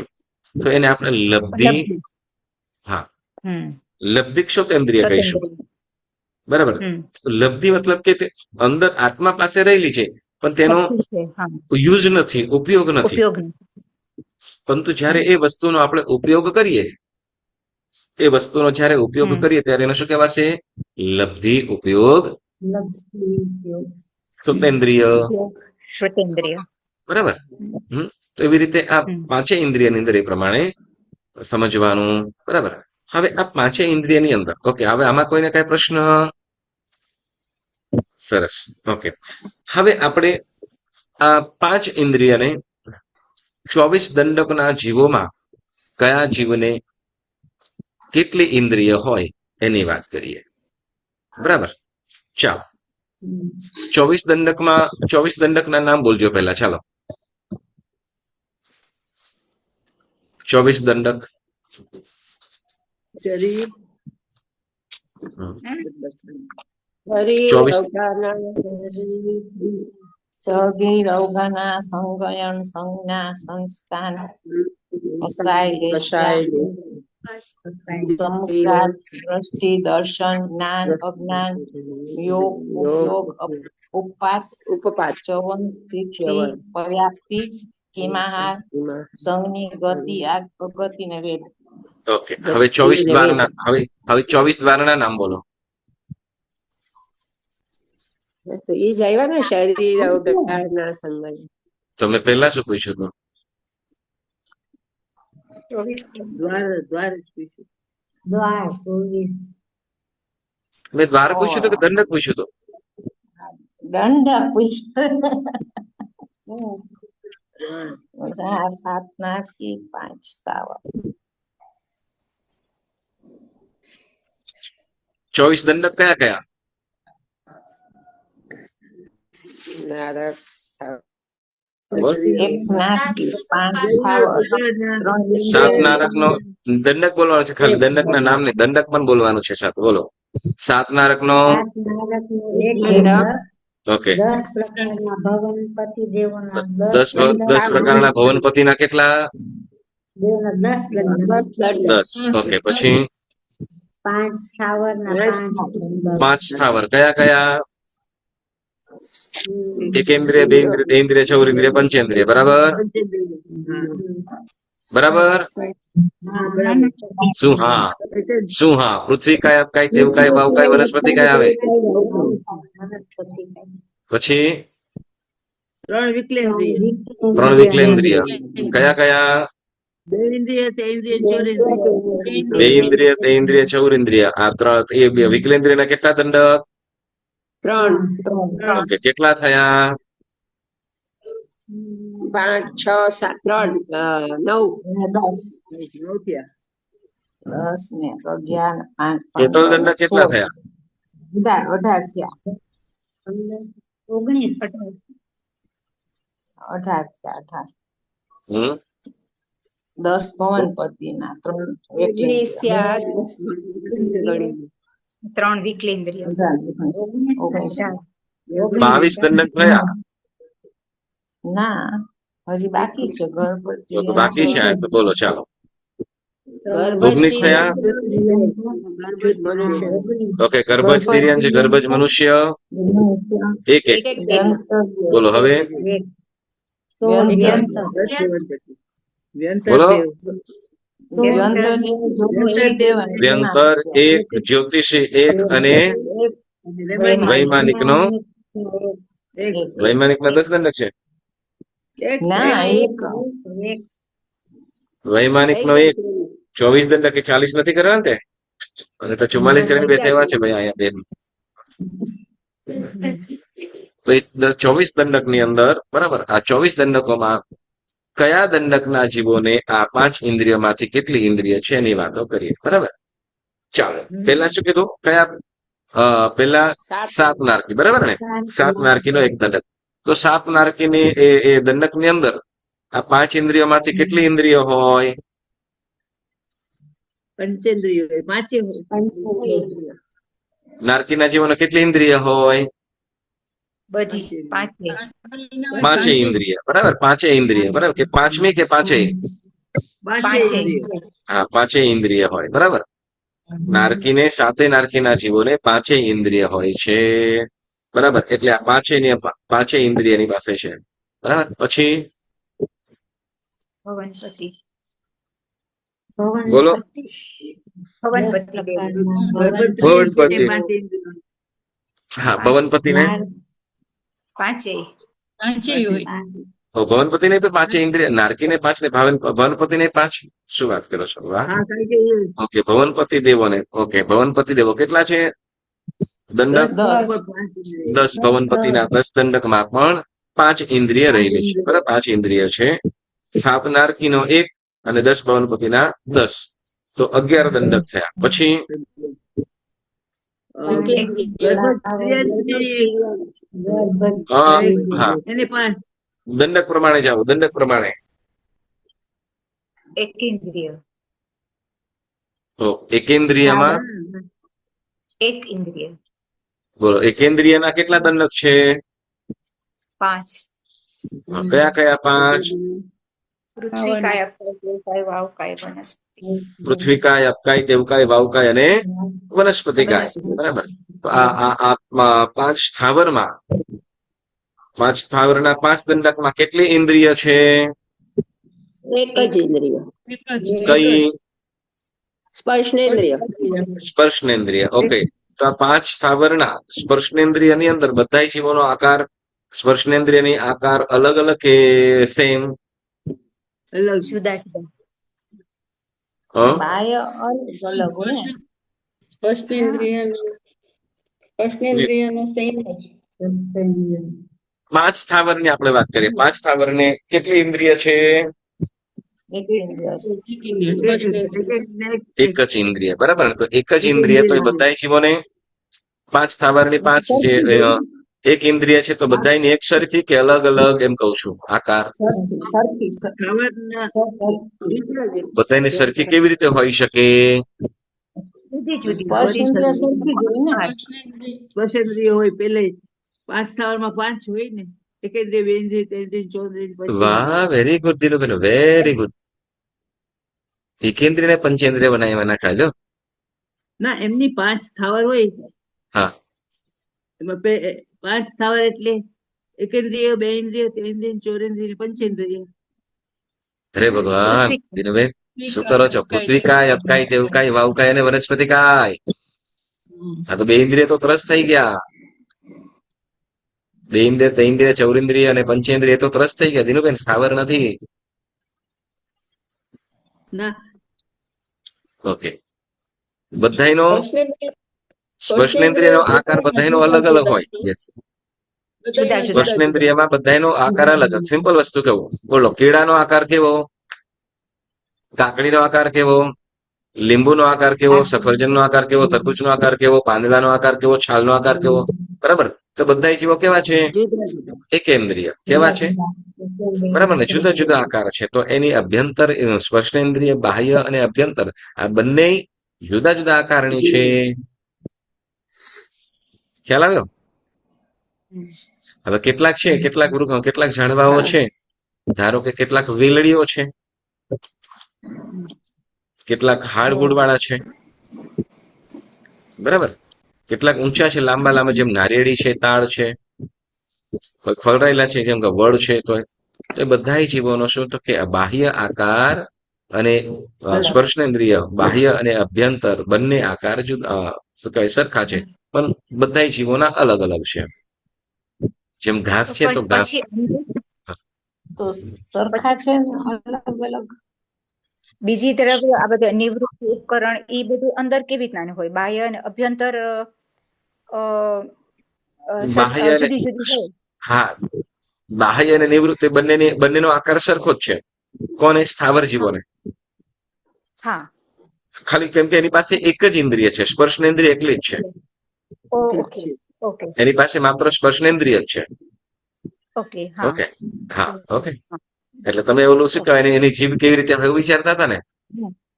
[SPEAKER 1] તો એને આપણે લબ્ધિ, હા, લબ્ધિ ક્ષોતેન્દ્રિય કહીશું. બરાબર. લબ્ધિ મતલબ કે તે અંદર આત્મા પાસે રહેલી છે, પણ તેનો યુઝ નથી, ઉપયોગ નથી. પરંતુ જ્યારે એ વસ્તુનો આપણે ઉપયોગ કરીએ, ત્યારે એનો શું કહેવાશે? લબ્ધિ ઉપયોગ શ્રોતેન્દ્રિય. બરાબર. તો એવી રીતે આ પાંચે ઇન્દ્રિયની અંદર એ પ્રમાણે સમજવાનું. બરાબર. હવે આ પાંચે ઇન્દ્રિયની અંદર ઓકે, હવે આમાં કોઈને કઈ પ્રશ્ન? સરસ. ઓકે, હવે આપણે આ પાંચ ઇન્દ્રિયને 24 દંડકના જીવોમાં કયા જીવને કેટલી ઇન્દ્રિય હોય એની વાત કરીએ. બરાબર, ચાલો 24 દંડકના નામ બોલજો પહેલા. ચાલો 24 દંડક.
[SPEAKER 2] શરીર,
[SPEAKER 3] શરીર,
[SPEAKER 1] 24
[SPEAKER 3] શરીર, અવગાના, સંગયન, સંજ્ઞા, સંસ્થાન, કસાય, લેશાય, સમુદ્રાત, દ્રષ્ટિ, દર્શન, જ્ઞાન, અજ્ઞાન, યોગ, ઉપયોગ, ઉપપાસ, ચવન, સ્થિતિ, પર્યાપ્તિ, કિમાહાર, સંજ્ઞી, ગતિ, અગતિ ને વેદ.
[SPEAKER 1] ઓકે, હવે 24 દ્વારના હવે 24 દ્વારના નામ બોલો.
[SPEAKER 6] તો એ જ આવ્યા ને, શરીર, અવગાહના, સંગમ.
[SPEAKER 1] તો મેં પહેલા શું પૂછ્યું હતું?
[SPEAKER 2] દ્વાર દ્વાર જ પૂછ્યું.
[SPEAKER 5] દ્વાર 24.
[SPEAKER 1] મેં દ્વાર પૂછ્યું હતું કે દંડક પૂછ્યું હતું?
[SPEAKER 3] દંડક પૂછ્યું.
[SPEAKER 2] દ્વાર.
[SPEAKER 3] 7 નારકી, 5 સાવર.
[SPEAKER 1] 24 દંડક કયા કયા?
[SPEAKER 6] નારક,
[SPEAKER 1] બોલ.
[SPEAKER 3] 1 નારકી, 5 સાવર, 3
[SPEAKER 1] 7 નારક નો દંડક બોલવાનો છે, ખાલી દંડક ના નામ ને દંડક પણ બોલવાનું છે. 7 બોલો. 7 નારક નો
[SPEAKER 5] 7 નારકનો એક
[SPEAKER 3] દંડક.
[SPEAKER 5] દંડક,
[SPEAKER 1] ઓકે,
[SPEAKER 5] 10 પ્રકારના ભવનપતિ દેવોના
[SPEAKER 1] 10 પ્રકારના ભવનપતિના કેટલા?
[SPEAKER 5] દેવોના 10 દંડક,
[SPEAKER 1] 10. ઓકે, પછી
[SPEAKER 5] 5 સ્થાવરના 5 દંડક.
[SPEAKER 1] 5 સ્થાવર કયા કયા? એકેન્દ્રિય, બે ઇન્દ્રિય, તેન્દ્રિય, ચૌરિન્દ્રિય, પંચેન્દ્રિય. બરાબર બરાબર. શું હા? શું હા? પૃથ્વી કાય, અપ કાય, તેવ કાય, ભાવ કાય, વનસ્પતિ કાય આવે.
[SPEAKER 5] વનસ્પતિ કાય.
[SPEAKER 1] પછી
[SPEAKER 2] 3 વિકલેન્દ્રિય,
[SPEAKER 1] 3 વિકલેન્દ્રિય કયા કયા?
[SPEAKER 2] 2 ઇન્દ્રિય, 3 ઇન્દ્રિય, 4 ઇન્દ્રિય.
[SPEAKER 1] બે ઇન્દ્રિય, તેન્દ્રિય, ચૌરિન્દ્રિય. આ 3 એ બે વિકલેન્દ્રિયના કેટલા દંડક?
[SPEAKER 6] 3,
[SPEAKER 1] ઓકે, કેટલા થયા?
[SPEAKER 6] 5, 6, 7, 3, 9.
[SPEAKER 3] ને 10.
[SPEAKER 2] 9 થયા.
[SPEAKER 3] 10 ને 11 ને 5.
[SPEAKER 1] ટોટલ દંડક કેટલા થયા?
[SPEAKER 3] 18 થયા.
[SPEAKER 5] 19.
[SPEAKER 3] 18 થયા. 18.
[SPEAKER 1] હમ
[SPEAKER 3] 10 ભવનપતિના, 3
[SPEAKER 6] 19 થયા,
[SPEAKER 4] 3 વિકલેન્દ્રિય.
[SPEAKER 3] 19.
[SPEAKER 1] 22 દંડક થયા.
[SPEAKER 3] ના, હજી બાકી છે. ગણપતિ
[SPEAKER 1] તો બાકી છે. આ તો બોલો. ચાલો
[SPEAKER 6] ગર્ભ
[SPEAKER 1] 19 થયા.
[SPEAKER 6] મનુષ્ય.
[SPEAKER 1] ઓકે, ગર્ભજ તિર્યન છે, ગર્ભજ મનુષ્ય. એક એક બોલો. હવે
[SPEAKER 2] વ્યંતર
[SPEAKER 1] બોલો.
[SPEAKER 2] દેવ,
[SPEAKER 1] વ્યંતર 1, જ્યોતિષી 1 અને વૈમાનિક નો વૈમાનિક ના 10 દંડક છે.
[SPEAKER 3] ના, એક
[SPEAKER 1] વૈમાનિક નો 1. 24 દંડક એ 40 નથી કરવા ને તે? અને તો 44 કરીને બેસાડ્યા છે ભાઈ અહીંયા બેન. તો એ 24 દંડક ની અંદર બરાબર, આ 24 દંડકોમાં કયા દંડકના જીવોને આ 5 ઇન્દ્રિયોમાંથી કેટલી ઇન્દ્રિય છે એની વાતો કરીએ. બરાબર, ચાલો પેલા શું કીધું? કયા? પેલા 7 નારકી. બરાબર ને? 7 નારકી નો એક દંડક. તો 7 નારકીની એ દંડક ની અંદર આ 5 ઇન્દ્રિયોમાંથી કેટલી ઇન્દ્રિયો હોય?
[SPEAKER 2] પંચેન્દ્રિય, 5 હોય.
[SPEAKER 1] નારકીના જીવોને કેટલી ઇન્દ્રિય હોય?
[SPEAKER 4] બધી 5.
[SPEAKER 1] 5 ઇન્દ્રિય. બરાબર, 5 ઇન્દ્રિય. બરાબર કે 5મી કે 5?
[SPEAKER 2] 5 ઇન્દ્રિય.
[SPEAKER 1] હા, 5 ઇન્દ્રિય હોય. બરાબર, નારકીને 7 નારકીના જીવોને 5 ઇન્દ્રિય હોય છે. બરાબર, એટલે આ 5 ઇન્દ્રિયની પાસે છે. બરાબર, પછી
[SPEAKER 4] ભવનપતિ,
[SPEAKER 1] બોલો.
[SPEAKER 4] ભવનપતિ દેવ.
[SPEAKER 1] ભવનપતિ.
[SPEAKER 2] 5 ઇન્દ્રિય.
[SPEAKER 1] હા, ભવનપતિ ને
[SPEAKER 4] 5.
[SPEAKER 1] ભવનપતિ ને તો 5 ઇન્દ્રિય, નારકી ને 5 ને ભવનપતિ ને 5. શું વાત કરો છો? વાહ.
[SPEAKER 2] હા કારણ કે એ
[SPEAKER 1] ઓકે, ભવનપતિ દેવોને. ઓકે, ભવનપતિ દેવો કેટલા છે? દંડક
[SPEAKER 3] 10.
[SPEAKER 1] 10. ભવનપતિના 10 દંડકમાં પણ 5 ઇન્દ્રિય રહેલી છે. બરાબર, 5 ઇન્દ્રિય છે. 7 નારકીનો 1 અને 10 ભવનપતિના 10, તો 11 દંડક થયા. પછી હા,
[SPEAKER 2] એને પણ
[SPEAKER 1] દંડક પ્રમાણે જાઓ, દંડક પ્રમાણે.
[SPEAKER 4] એકેન્દ્રિય,
[SPEAKER 1] તો એકેન્દ્રિયમાં
[SPEAKER 4] એક ઇન્દ્રિય,
[SPEAKER 1] બોલો, એકેન્દ્રિયના કેટલા દંડક છે?
[SPEAKER 4] 5.
[SPEAKER 1] કયા કયા 5?
[SPEAKER 4] પૃથ્વી કાય, અપાય, કાય, વાવ કાય, વનસ્પતિ.
[SPEAKER 1] પૃથ્વીકાય, અપકાય, દેવકાય, વાવકાય અને વનસ્પતિકાય. બરાબર. તો આ 5 સ્થાવરમાં, 5 સ્થાવરના 5 દંડકમાં કેટલી ઇન્દ્રિય છે?
[SPEAKER 6] એક જ ઇન્દ્રિય.
[SPEAKER 1] કઈ?
[SPEAKER 6] સ્પર્શનેન્દ્રિય.
[SPEAKER 1] સ્પર્શનેન્દ્રિય. ઓકે, તો આ 5 સ્થાવરના સ્પર્શનેન્દ્રિયની અંદર બધા જીવોનો આકાર, સ્પર્શનેન્દ્રિયની આકાર અલગ અલગ કે સેમ?
[SPEAKER 2] અલગ
[SPEAKER 4] જુદા જુદા.
[SPEAKER 3] બાહ્ય અલગ હોય ને.
[SPEAKER 6] સ્પર્શનેન્દ્રિયનો સેમ જ.
[SPEAKER 1] 5 સ્થાવરની આપણે વાત કરીએ. 5 સ્થાવરને કેટલી ઇન્દ્રિય છે?
[SPEAKER 3] એક ઇન્દ્રિય છે.
[SPEAKER 1] એક જ ઇન્દ્રિય. બરાબર ને? તો એક જ ઇન્દ્રિય તો એ બધા જીવોને 5 સ્થાવરની 5 જે એક ઇન્દ્રિય છે, તો બધાની એક સરખી કે અલગ અલગ, એમ કહું છું, આકાર
[SPEAKER 3] સરખી
[SPEAKER 1] બધાની સરખી કેવી રીતે હોઈ શકે?
[SPEAKER 4] જુદી જુદી,
[SPEAKER 3] સ્પર્શ ઇન્દ્રિય સરખી જ હોય ને.
[SPEAKER 2] સ્પર્શેન્દ્રિય હોય પેલે 5 સ્થાવરમાં 5 હોય ને, એકેન્દ્રિય, બેન્દ્રિય, તેન્દ્રિય, ચોન્દ્રિય, પંચેન્દ્રિય.
[SPEAKER 1] વાહ, વેરી ગુડ દિનુબેન, વેરી ગુડ. એકેન્દ્રિય ને પંચેન્દ્રિય બનાવ્યા નાખા લો.
[SPEAKER 2] ના, એમની 5 સ્થાવર હોય.
[SPEAKER 1] હા,
[SPEAKER 2] એમાં 5 સ્થાવર એટલે એકેન્દ્રિય, બેન્દ્રિય, તેન્દ્રિય, ચોરેન્દ્રિય, પંચેન્દ્રિય.
[SPEAKER 1] અરે ભગવાન, દિનુબેન શું કરો છો? પૃથ્વીકાય, અપકાય, દેવકાય, વાવકાય અને વનસ્પતિકાય. આ તો 2 ઇન્દ્રિય તો ત્રસ થઈ ગયા. 2 ઇન્દ્રિય, 3 ઇન્દ્રિય, ચૌરેન્દ્રિય અને પંચેન્દ્રિય તો ત્રસ થઈ ગયા. દિનુબેન સ્થાવર નથી.
[SPEAKER 2] ના,
[SPEAKER 1] ઓકે, બધાયનો સ્પર્શનેન્દ્રિયનો આકાર બધાયનો અલગ અલગ હોય. યસ,
[SPEAKER 4] જુદા જુદા.
[SPEAKER 1] સ્પર્શનેન્દ્રિયમાં બધાયનો આકાર અલગ. સિમ્પલ વસ્તુ કહું, બોલો, કેળાનો આકાર કેવો? કાકડીનો આકાર કેવો? લીંબુનો આકાર કેવો? સફરજનનો આકાર કેવો? તરબૂચનો આકાર કેવો? પાંદડાનો આકાર કેવો? છાલનો આકાર કેવો? બરાબર. તો બધા જીવો કેવા છે? એકેન્દ્રિય. કેવા છે? બરાબર ને? જુદા જુદા આકાર છે. તો એની અભ્યંતર, સ્પર્શેન્દ્રિય, બાહ્ય અને અભ્યંતર, આ બંને જુદા જુદા આકારની છે. ખ્યાલ આવ્યો? હવે કેટલાક છે, કેટલાક ઝાડવાઓ છે, ધારો કે કેટલાક વેલડીઓ છે, કેટલાક હાડગુડ વાળા છે. બરાબર. કેટલાક ઊંચા છે, લાંબા લાંબા, જેમ નારિયેળી છે, તાડ છે. ખવડાયેલા છે, જેમ કે વડ છે. તો એ બધા જીવોનો શું, તો કે બાહ્ય આકાર અને સ્પર્શનેન્દ્રિય, બાહ્ય અને અભ્યંતર બંને આકાર શું કહેવાય, સરખા છે, પણ બધા જીવોના અલગ અલગ છે. જેમ ઘાસ છે, તો ઘાસ
[SPEAKER 4] પછી
[SPEAKER 3] તો સરખા છે ને અલગ અલગ.
[SPEAKER 4] બીજી તરફ આ બધા નિવૃત્તિ ઉપકરણ, એ બધું અંદર કેવી રીતના હોય? બાહ્ય અને અભ્યંતર
[SPEAKER 1] બાહ્ય અને
[SPEAKER 4] જુદી જુદી હોય.
[SPEAKER 1] હા, બાહ્ય અને નિવૃત્તિ બંનેનો આકાર સરખો જ છે. કોને? સ્થાવર જીવોને.
[SPEAKER 4] હા,
[SPEAKER 1] ખાલી કેમ કે એની પાસે એક જ ઇન્દ્રિય છે, સ્પર્શનેન્દ્રિય એકલી જ છે.
[SPEAKER 4] ઓકે ઓકે
[SPEAKER 1] એની પાસે માત્ર સ્પર્શનેન્દ્રિય જ છે.
[SPEAKER 4] ઓકે. હા,
[SPEAKER 1] ઓકે, હા, ઓકે. એટલે તમે ઓલું શું કહેવાય, એની જીભ કેવી રીતે હોય એવું વિચારતા હતા ને?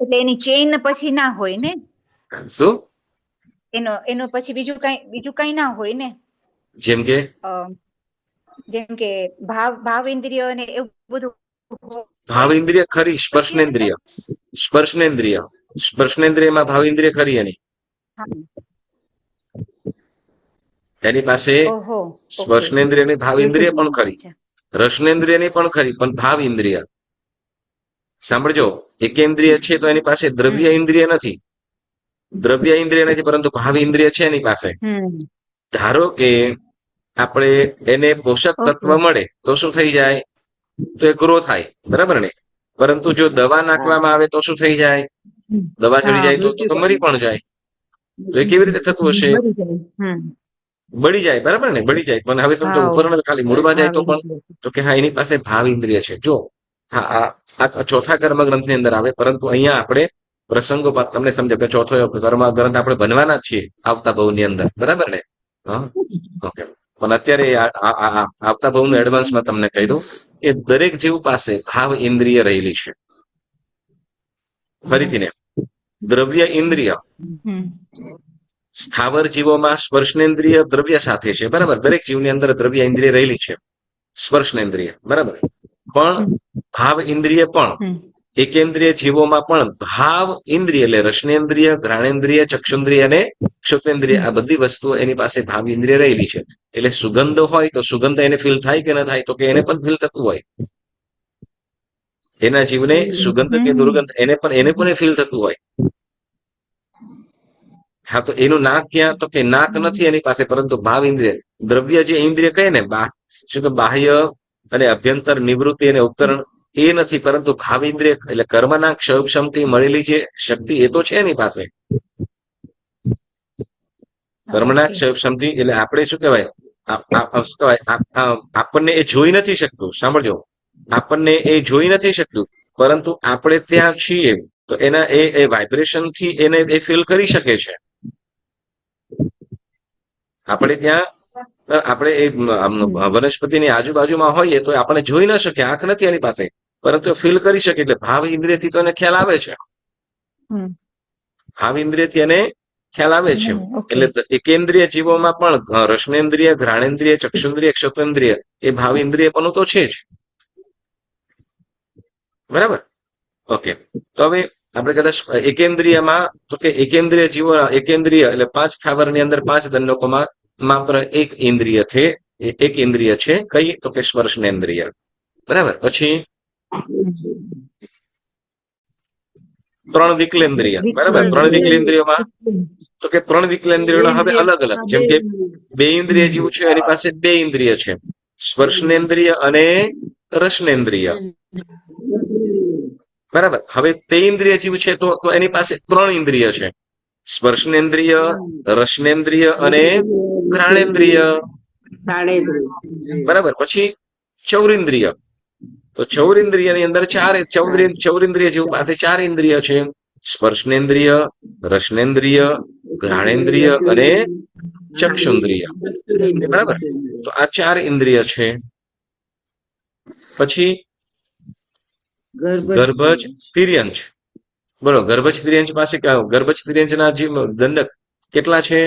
[SPEAKER 4] એટલે એની ચેઇન પછી ના હોય ને?
[SPEAKER 1] શું?
[SPEAKER 4] એનો પછી બીજું કઈ ના હોય ને?
[SPEAKER 1] જેમ કે
[SPEAKER 4] જેમ કે ભાવ ઇન્દ્રિય અને એવું બધું હોય.
[SPEAKER 1] ભાવ ઇન્દ્રિય ખરી, સ્પર્શનેન્દ્રિય, સ્પર્શનેન્દ્રિયમાં ભાવ ઇન્દ્રિય ખરી એની પાસે
[SPEAKER 4] ઓહો,
[SPEAKER 1] સ્પર્શનેન્દ્રિયની ભાવ ઇન્દ્રિય પણ ખરી,
[SPEAKER 4] અચ્છા.
[SPEAKER 1] રસનેન્દ્રિયની પણ ખરી, પણ ભાવ ઇન્દ્રિય. સાંભળજો, એકેન્દ્રિય છે તો એની પાસે દ્રવ્ય ઇન્દ્રિય નથી, પરંતુ ભાવ ઇન્દ્રિય છે એની પાસે. ધારો કે આપણે એને પોષક તત્વ મળે તો શું થઈ જાય? તો એ ગ્રો થાય, બરાબર ને? પરંતુ જો દવા નાખવામાં આવે તો શું થઈ જાય? દવા ચડી જાય તો મરી પણ જાય. તો એ કેવી રીતે થતું હશે?
[SPEAKER 3] મરી જાય.
[SPEAKER 1] બળી જાય, બરાબર ને? બળી જાય. પણ હવે સમજો
[SPEAKER 3] ભાવ.
[SPEAKER 1] ઉપર ખાલી મૂળમાં જાય તો પણ, તો કે હા એની પાસે ભાવ ઇન્દ્રિય છે. જો હા આ ચોથા કર્મ ગ્રંથની અંદર આવે, પરંતુ અહીંયા આપણે પ્રસંગોપાત તમને સમજો કે ચોથો કર્મ ગ્રંથ આપણે બનવાના જ છીએ આવતા ભવની અંદર, બરાબર ને? હા, ઓકે. પણ અત્યારે આવતા ભવનું એડવાન્સમાં તમને કહી દઉં કે દરેક જીવ પાસે ભાવ ઇન્દ્રિય રહેલી છે. ફરીથી ને, દ્રવ્ય ઇન્દ્રિય સ્થાવર જીવોમાં સ્પર્શનેન્દ્રિય દ્રવ્ય સાથે છે, બરાબર? દરેક જીવની અંદર દ્રવ્ય ઇન્દ્રિય રહેલી છે, સ્પર્શનેન્દ્રિય, બરાબર? પણ ભાવ ઇન્દ્રિય પણ એકેન્દ્રિય જીવોમાં પણ ભાવ ઇન્દ્રિય એટલે રસનેન્દ્રિય, ઘ્રાણેન્દ્રિય, ચક્ષુન્દ્રિય અને શ્રોતેન્દ્રિય આ બધી વસ્તુઓ એની પાસે ભાવ ઇન્દ્રિય રહેલી છે. એટલે સુગંધ હોય તો સુગંધ એને ફીલ થાય કે ન થાય? તો કે એને પણ ફીલ થતું હોય. એના જીવને સુગંધ કે દુર્ગંધ એને પણ ફીલ થતું હોય. હા, તો એનું નાક ક્યાં? તો કે નાક નથી એની પાસે, પરંતુ ભાવ ઇન્દ્રિય દ્રવ્ય જે ઇન્દ્રિય કહે ને, શું કે બાહ્ય અને અભ્યંતર નિવૃત્તિ અને ઉપકરણ એ નથી, પરંતુ ભાવ ઇન્દ્રિય એટલે કર્મના ક્ષમથી મળેલી જે શક્તિ એ તો છે એની પાસે. કર્મના ક્ષમથી એટલે આપણે શું કહેવાય, આપણને એ જોઈ નથી શકતું. સાંભળજો, આપણને એ જોઈ નથી શકતું, પરંતુ આપણે ત્યાં છીએ તો એના એ વાઇબ્રેશન થી એને એ ફીલ કરી શકે છે. આપણે ત્યાં આપણે એ વનસ્પતિની આજુબાજુમાં હોઈએ તો આપણે જોઈ ન શકીએ, આંખ નથી એની પાસે, પરંતુ ફીલ કરી શકે. એટલે ભાવ ઇન્દ્રિયથી તો એને ખ્યાલ આવે છે. ભાવ ઇન્દ્રિયથી એને ખ્યાલ આવે છે. એટલે એકેન્દ્રિય જીવોમાં પણ રસનેન્દ્રિય, ઘ્રાણેન્દ્રિય, ચક્ષુન્દ્રિય, ક્ષતેન્દ્રિય એ ભાવ ઇન્દ્રિય પણ તો છે જ, બરાબર? ઓકે. તો હવે આપણે કદાચ એકેન્દ્રિયમાં તો કે એકેન્દ્રિય જીવો, એકેન્દ્રિય એટલે 5 સ્થાવરની અંદર 5 દંડકોમાં માત્ર એક ઇન્દ્રિય છે, એક ઇન્દ્રિય છે. કઈ? તો કે સ્પર્શનેન્દ્રિય, બરાબર? પછી 3 વિકલેન્દ્રિય, બરાબર? 3 વિકલેન્દ્રિયોમાં તો કે 3 વિકલેન્દ્રિયો હવે અલગ અલગ, જેમ કે 2 ઇન્દ્રિય જીવ છે એની પાસે 2 ઇન્દ્રિય છે, સ્પર્શનેન્દ્રિય અને રસનેન્દ્રિય, બરાબર? હવે 2 ઇન્દ્રિય જીવ છે તો એની પાસે 3 ઇન્દ્રિય છે, સ્પર્શનેન્દ્રિય, રસનેન્દ્રિય અને ઘ્રાણેન્દ્રિય, બરાબર? પછી ચૌરિન્દ્રિય, તો ચૌરિન્દ્રિયની અંદર 4 ચૌરિન્દ્રિય જીવ પાસે 4 ઇન્દ્રિય છે, સ્પર્શનેન્દ્રિય, રસનેન્દ્રિય, ઘ્રાણેન્દ્રિય અને ચક્ષુન્દ્રિય, બરાબર? તો આ 4 ઇન્દ્રિય છે. પછી ગર્ભજ તિર્યંચ, બોલો, ગર્ભજ તિર્યંચ પાસે ગર્ભજ તિર્યંચના જે દંડક કેટલા છે?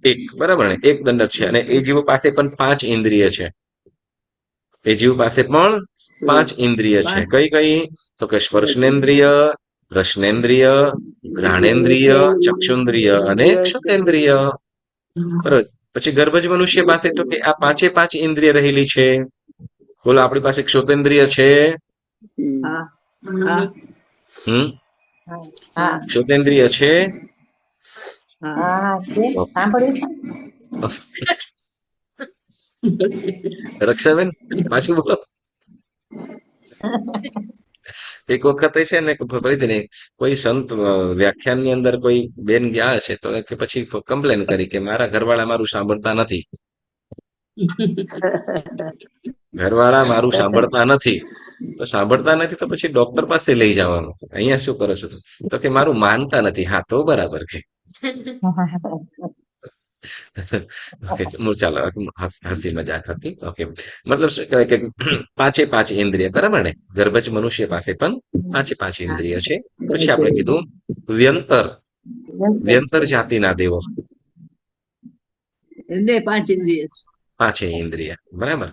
[SPEAKER 1] એક, બરાબર ને? એક દંડક છે. અને એ જીવો પાસે પણ 5 ઇન્દ્રિય છે. એ જીવ પાસે પણ 5 ઇન્દ્રિય છે. કઈ કઈ? તો કે સ્પર્શનેન્દ્રિય, રસનેન્દ્રિય, ઘ્રાણેન્દ્રિય, ચક્ષુન્દ્રિય અને ક્ષતેન્દ્રિય, બરાબર? પછી ગર્ભજ મનુષ્ય પાસે તો કે આ 5 ઇન્દ્રિય રહેલી છે. બોલો, આપણી પાસે ક્ષતેન્દ્રિય છે? ક્ષતેન્દ્રિય છે?
[SPEAKER 3] સાંભળ્યું છે.
[SPEAKER 1] રક્ષાબેન પાછું બોલો. એક વખત છે ને ફરીથી કોઈ સંત વ્યાખ્યાનની અંદર કોઈ બેન ગયા છે તો કે પછી કમ્પ્લેન કરી કે મારા ઘરવાળા મારું સાંભળતા નથી, ઘરવાળા મારું સાંભળતા નથી. તો સાંભળતા નથી તો પછી ડોક્ટર પાસે લઈ જવાનું. અહીંયા શું કરો છો? તો કે મારું માનતા નથી. હા, તો બરાબર છે. ચાલો, હસી મજાક હતી. ઓકે, મતલબ શું કહેવાય કે 5 ઇન્દ્રિય, બરાબર ને? ગર્ભજ મનુષ્ય પાસે પણ 5 ઇન્દ્રિય છે. પછી આપણે કીધું વ્યંતર જાતિના દેવો,
[SPEAKER 2] એમને 5 ઇન્દ્રિય છે.
[SPEAKER 1] 5 ઇન્દ્રિય, બરાબર?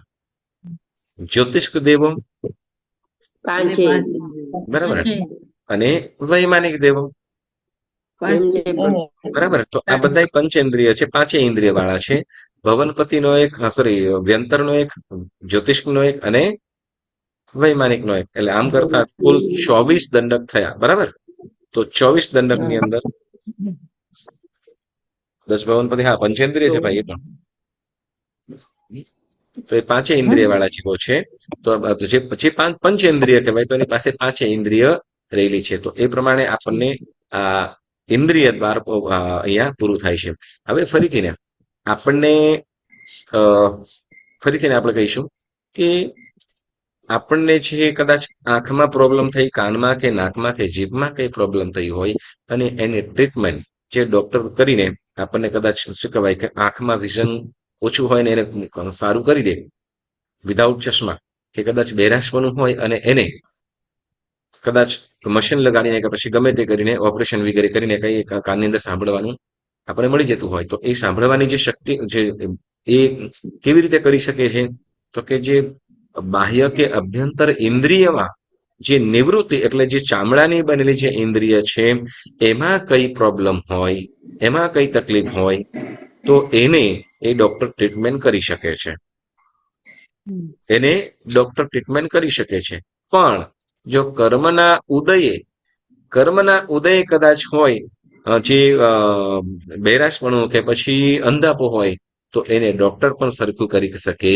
[SPEAKER 1] જ્યોતિષ્ક દેવો,
[SPEAKER 6] 5
[SPEAKER 1] બરાબર? અને વૈમાનિક દેવો, બરાબર? તો આ બધા પંચેન્દ્રિય છે, 5 ઇન્દ્રિય વાળા છે. ભવનપતિનો એક, સોરી, વ્યંતરનો એક, જ્યોતિષ્કનો એક અને વૈમાનિકનો એક. એટલે આમ કરતા કુલ 24 દંડક થયા, બરાબર? તો 24 દંડક ની અંદર 10 ભવનપતિ, હા, પંચેન્દ્રિય છે ભાઈ એ પણ. તો એ પાંચે ઇન્દ્રિય વાળા જીવો છે. તો જે પંચેન્દ્રિય કહેવાય, તો એની પાસે પાંચે ઇન્દ્રિય રહેલી છે. તો એ પ્રમાણે આપણને આ ઇન્દ્રિય દ્વાર અહીંયા પૂરું થાય છે. હવે ફરીથી આપણે કહીશું કે આપણને જે કદાચ આંખમાં પ્રોબ્લેમ થઈ, કાનમાં કે નાકમાં કે જીભમાં કઈ પ્રોબ્લેમ થઈ હોય અને એની ટ્રીટમેન્ટ જે ડોક્ટર કરીને આપણને કદાચ શું કહેવાય કે આંખમાં વિઝન ઓછું હોય ને એને સારું કરી દે વિધાઉટ ચશ્મા, કે કદાચ બેરાશપણું હોય અને એને કદાચ મશીન લગાડીને કે પછી ગમે તે કરીને ઓપરેશન વગેરે કરીને કઈ કાનની અંદર સાંભળવાનું આપણને મળી જતું હોય, તો એ સાંભળવાની જે શક્તિ જે એ કેવી રીતે કરી શકે છે? તો કે જે બાહ્ય કે અભ્યંતર ઇન્દ્રિયમાં જે નિવૃત્તિ એટલે જે ચામડાની બનેલી જે ઇન્દ્રિય છે એમાં કઈ પ્રોબ્લેમ હોય, એમાં કઈ તકલીફ હોય, તો એને એ ડોક્ટર ટ્રીટમેન્ટ કરી શકે છે. એને ડોક્ટર ટ્રીટમેન્ટ કરી શકે છે. પણ જો કર્મના ઉદયે કદાચ હોય, જે બેરાશપણું કે પછી અંધાપો હોય, તો એને ડોક્ટર પણ સરખું કરી શકે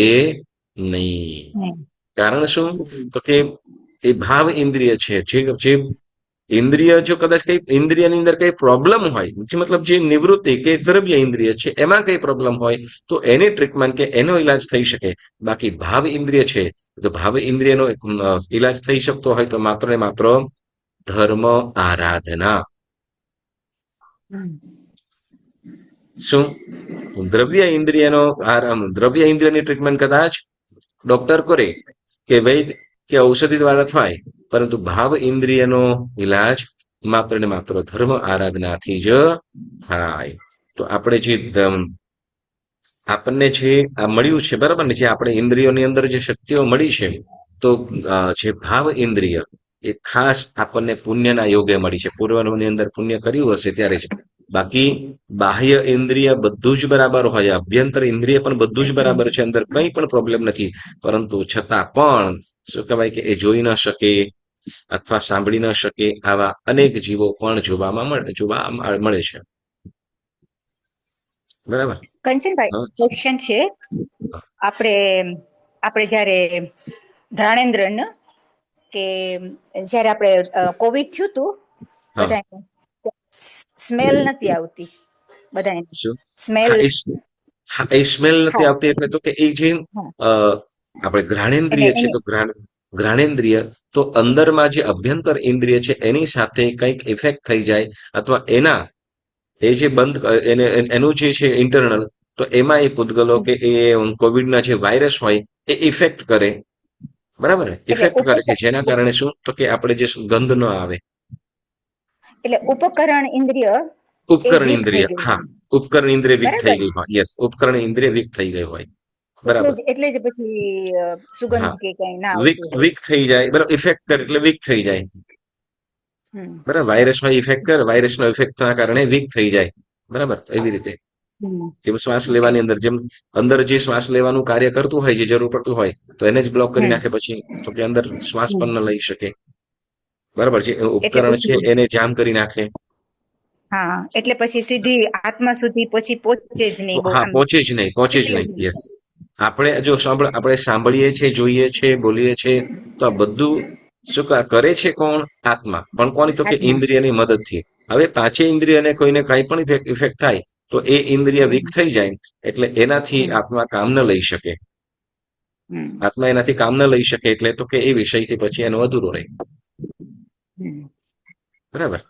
[SPEAKER 1] નહીં. કારણ શું? તો કે એ ભાવ ઇન્દ્રિય છે. જે ઇન્દ્રિય જો કદાચ કઈ ઇન્દ્રિયની અંદર કઈ પ્રોબ્લેમ હોય, મતલબ જે નિવૃત્તિ કે દ્રવ્ય ઇન્દ્રિય છે એમાં કઈ પ્રોબ્લેમ હોય, તો એની ટ્રીટમેન્ટ કે એનો ઈલાજ થઈ શકે. બાકી ભાવ ઇન્દ્રિય છે, તો ભાવ ઇન્દ્રિયનો ઈલાજ થઈ શકતો હોય તો માત્ર ને માત્ર ધર્મ આરાધના. શું દ્રવ્ય ઇન્દ્રિયની ટ્રીટમેન્ટ કદાચ ડોક્ટર કરે કે વૈદ કે ઔષધિ દ્વારા થાય, પરંતુ ભાવ ઇન્દ્રિયનો ઈલાજ માત્ર ને માત્ર ધર્મ આરાધનાથી જ થાય. તો આપણે જે આપણને જે આ મળ્યું છે, બરાબર ને, જે આપણે ઇન્દ્રિયોની અંદર જે શક્તિઓ મળી છે, તો જે ભાવ ઇન્દ્રિય એ ખાસ આપણને પુણ્યના યોગે મળી છે. પૂર્વની અંદર પુણ્ય કર્યું હશે ત્યારે જ. બાકી બાહ્ય ઇન્દ્રિય બધું જ બરાબર હોય, અભ્યંતર ઇન્દ્રિય પણ બધું જ બરાબર છે, અંદર કંઈ પણ પ્રોબ્લેમ નથી, પરંતુ છતાં પણ શું કહેવાય કે એ જોઈ ન શકે અથવા સાંભળી ન શકે આવા અનેક જીવો પણ જોવા મળે છે. બરાબર.
[SPEAKER 4] કંચનભાઈ, ક્વેશ્ચન છે. આપણે જ્યારે ધ્રાણેન્દ્ર કે જ્યારે આપણે કોવિડ થયું હતું, બધા સ્મેલ નથી આવતી, બધા સ્મેલ
[SPEAKER 1] એ સ્મેલ નથી આવતી એટલે તો કે એ જે આપણે ઘ્રાણેન્દ્રિય છે, તો ઘ્રાણેન્દ્રિય તો અંદરમાં જે અભ્યંતર ઇન્દ્રિય છે એની સાથે કંઈક ઇફેક્ટ થઈ જાય, અથવા એ જે એનું જે છે ઇન્ટરનલ, તો એમાં એ પૂતગલો કે એ કોવિડના જે વાયરસ હોય એ ઇફેક્ટ કરે. બરાબર ને? ઇફેક્ટ કરે કે જેના કારણે શું? તો કે આપણે જે ગંધ ન આવે.
[SPEAKER 4] એટલે ઉપકરણ ઇન્દ્રિય,
[SPEAKER 1] હા, ઉપકરણ ઇન્દ્રિય વીક થઈ ગઈ હોય. યસ, ઉપકરણ ઇન્દ્રિય વીક થઈ ગઈ હોય. બરાબર.
[SPEAKER 4] એટલે જ પછી સુગંધ કે કઈ ના
[SPEAKER 1] વીક થઈ જાય. બરાબર, ઇફેક્ટ કરે એટલે વીક થઈ જાય. બરાબર, વાયરસ માં ઇફેક્ટ કરે, વાયરસનો ઇફેક્ટના કારણે વીક થઈ જાય. બરાબર, એવી રીતે જેમ શ્વાસ લેવાની અંદર જે શ્વાસ લેવાનું કાર્ય કરતું હોય, જે જરૂર પડતું હોય, તો એને જ બ્લોક કરી નાખે પછી, તો કે અંદર શ્વાસ પણ ન લઈ શકે. બરાબર, જે ઉપકરણ છે એને જામ કરી નાખે.
[SPEAKER 4] હા, એટલે પછી સીધી આત્મા સુધી પછી પહોંચે જ નહીં.
[SPEAKER 1] હા, પહોંચે જ નહીં. યસ, આપણે સાંભળીએ છીએ, જોઈએ છે, બોલીએ છીએ, તો આ બધું શું કરે છે? કોણ? આત્મા. પણ કોની? તો કે ઇન્દ્રિયની મદદથી. હવે પાંચે ઇન્દ્રિયને કોઈને કઈ પણ ઇફેક્ટ થાય, તો એ ઇન્દ્રિય વીક થઈ જાય, એટલે એનાથી આત્મા કામ ન લઈ શકે. એટલે તો કે એ વિષયથી પછી એનો અધૂરો રહે. બરાબર.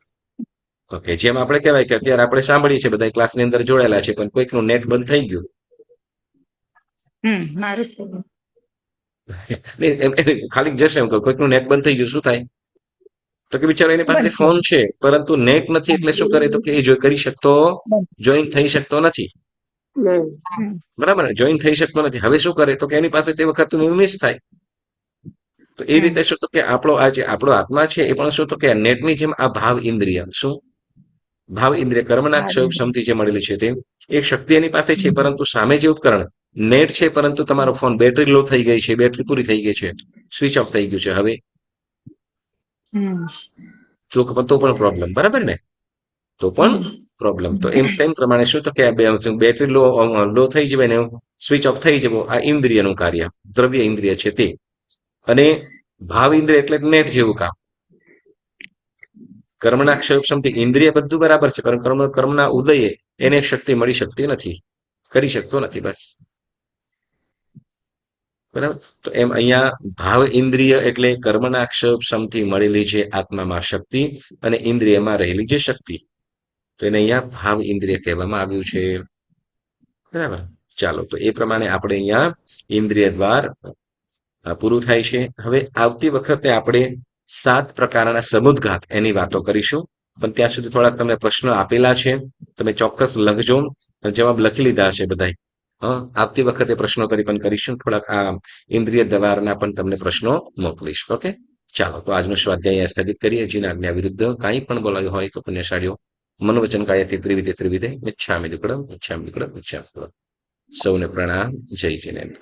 [SPEAKER 1] ઓકે, જેમ આપણે કહેવાય કે અત્યારે આપણે સાંભળીએ છીએ, બધા ક્લાસની અંદર જોડાયેલા છે, પણ કોઈકનું નેટ બંધ થઈ ગયું, ખાલી જશે કોઈકનું નેટ બંધ થઈ ગયું, શું થાય? તો કે બિચારો એની પાસે ફોન છે, પરંતુ નેટ નથી, એટલે શું કરે? તો કે એ જોઈન થઈ શકતો નથી. બરાબર, જોઈન થઈ શકતો નથી. હવે શું કરે? તો કે એની પાસે તે વખત મિસ થાય. તો એ રીતે શું? તો કે આપણો આત્મા છે એ પણ શું? તો કે નેટની જેમ આ ભાવ ઇન્દ્રિય કર્મના ક્ષમથી જે મળેલી છે, તે એક શક્તિ એની પાસે છે, પરંતુ સામે જે ઉપકરણ નેટ છે, પરંતુ તમારો ફોન બેટરી લો થઈ ગઈ છે, બેટરી પૂરી થઈ ગઈ છે, સ્વિચ ઓફ થઈ ગયું છે. હવે તો પણ પ્રોબ્લેમ. બરાબર ને? તો પણ પ્રોબ્લેમ. તો તેમ પ્રમાણે શું? તો કે બેટરી લો થઈ જાય ને સ્વિચ ઓફ થઈ જવો આ ઇન્દ્રિયનું કાર્ય, દ્રવ્ય ઇન્દ્રિય છે તે. અને ભાવ ઇન્દ્રિય એટલે નેટ જેવું કામ. કર્મના ક્ષયક્ષમથી ઇન્દ્રિય બધું બરાબર છે, પણ કર્મના ઉદયે એને શક્તિ મળી શકતી નથી, કરી શકતો નથી. બસ બરાબર. તો એમ અહીંયા ભાવ ઇન્દ્રિય એટલે કર્મના ક્ષયક્ષમથી મળેલી જે આત્મામાં શક્તિ અને ઇન્દ્રિયમાં રહેલી જે શક્તિ, તો એને અહીંયા ભાવ ઇન્દ્રિય કહેવામાં આવ્યું છે. બરાબર. ચાલો, તો એ પ્રમાણે આપણે અહીંયા ઇન્દ્રિય દ્વાર પૂરું થાય છે. હવે આવતી વખતે આપણે 7 પ્રકારના સમુદ્ઘાત એની વાતો કરીશું, પણ ત્યાં સુધી થોડાક તમને પ્રશ્નો આપેલા છે, તમે ચોક્કસ લખજો. જવાબ લખી લીધા છે બધાય. આવતી વખતે પ્રશ્નોત્તરી પણ કરીશું, થોડાક આ ઇન્દ્રિય દ્વારના પણ તમને પ્રશ્નો મોકલીશ. ઓકે, ચાલો, તો આજનો સ્વાધ્યાય સ્થગિત કરીએ. જેના આજ્ઞા વિરુદ્ધ કાંઈ પણ બોલાયું હોય તો પુણ્યશાળીઓ મનોવચન કાયાથી ત્રિવિધે મિચ્છામિ દુક્કડમ. સૌને પ્રણામ. જય જિનેન્દ્ર.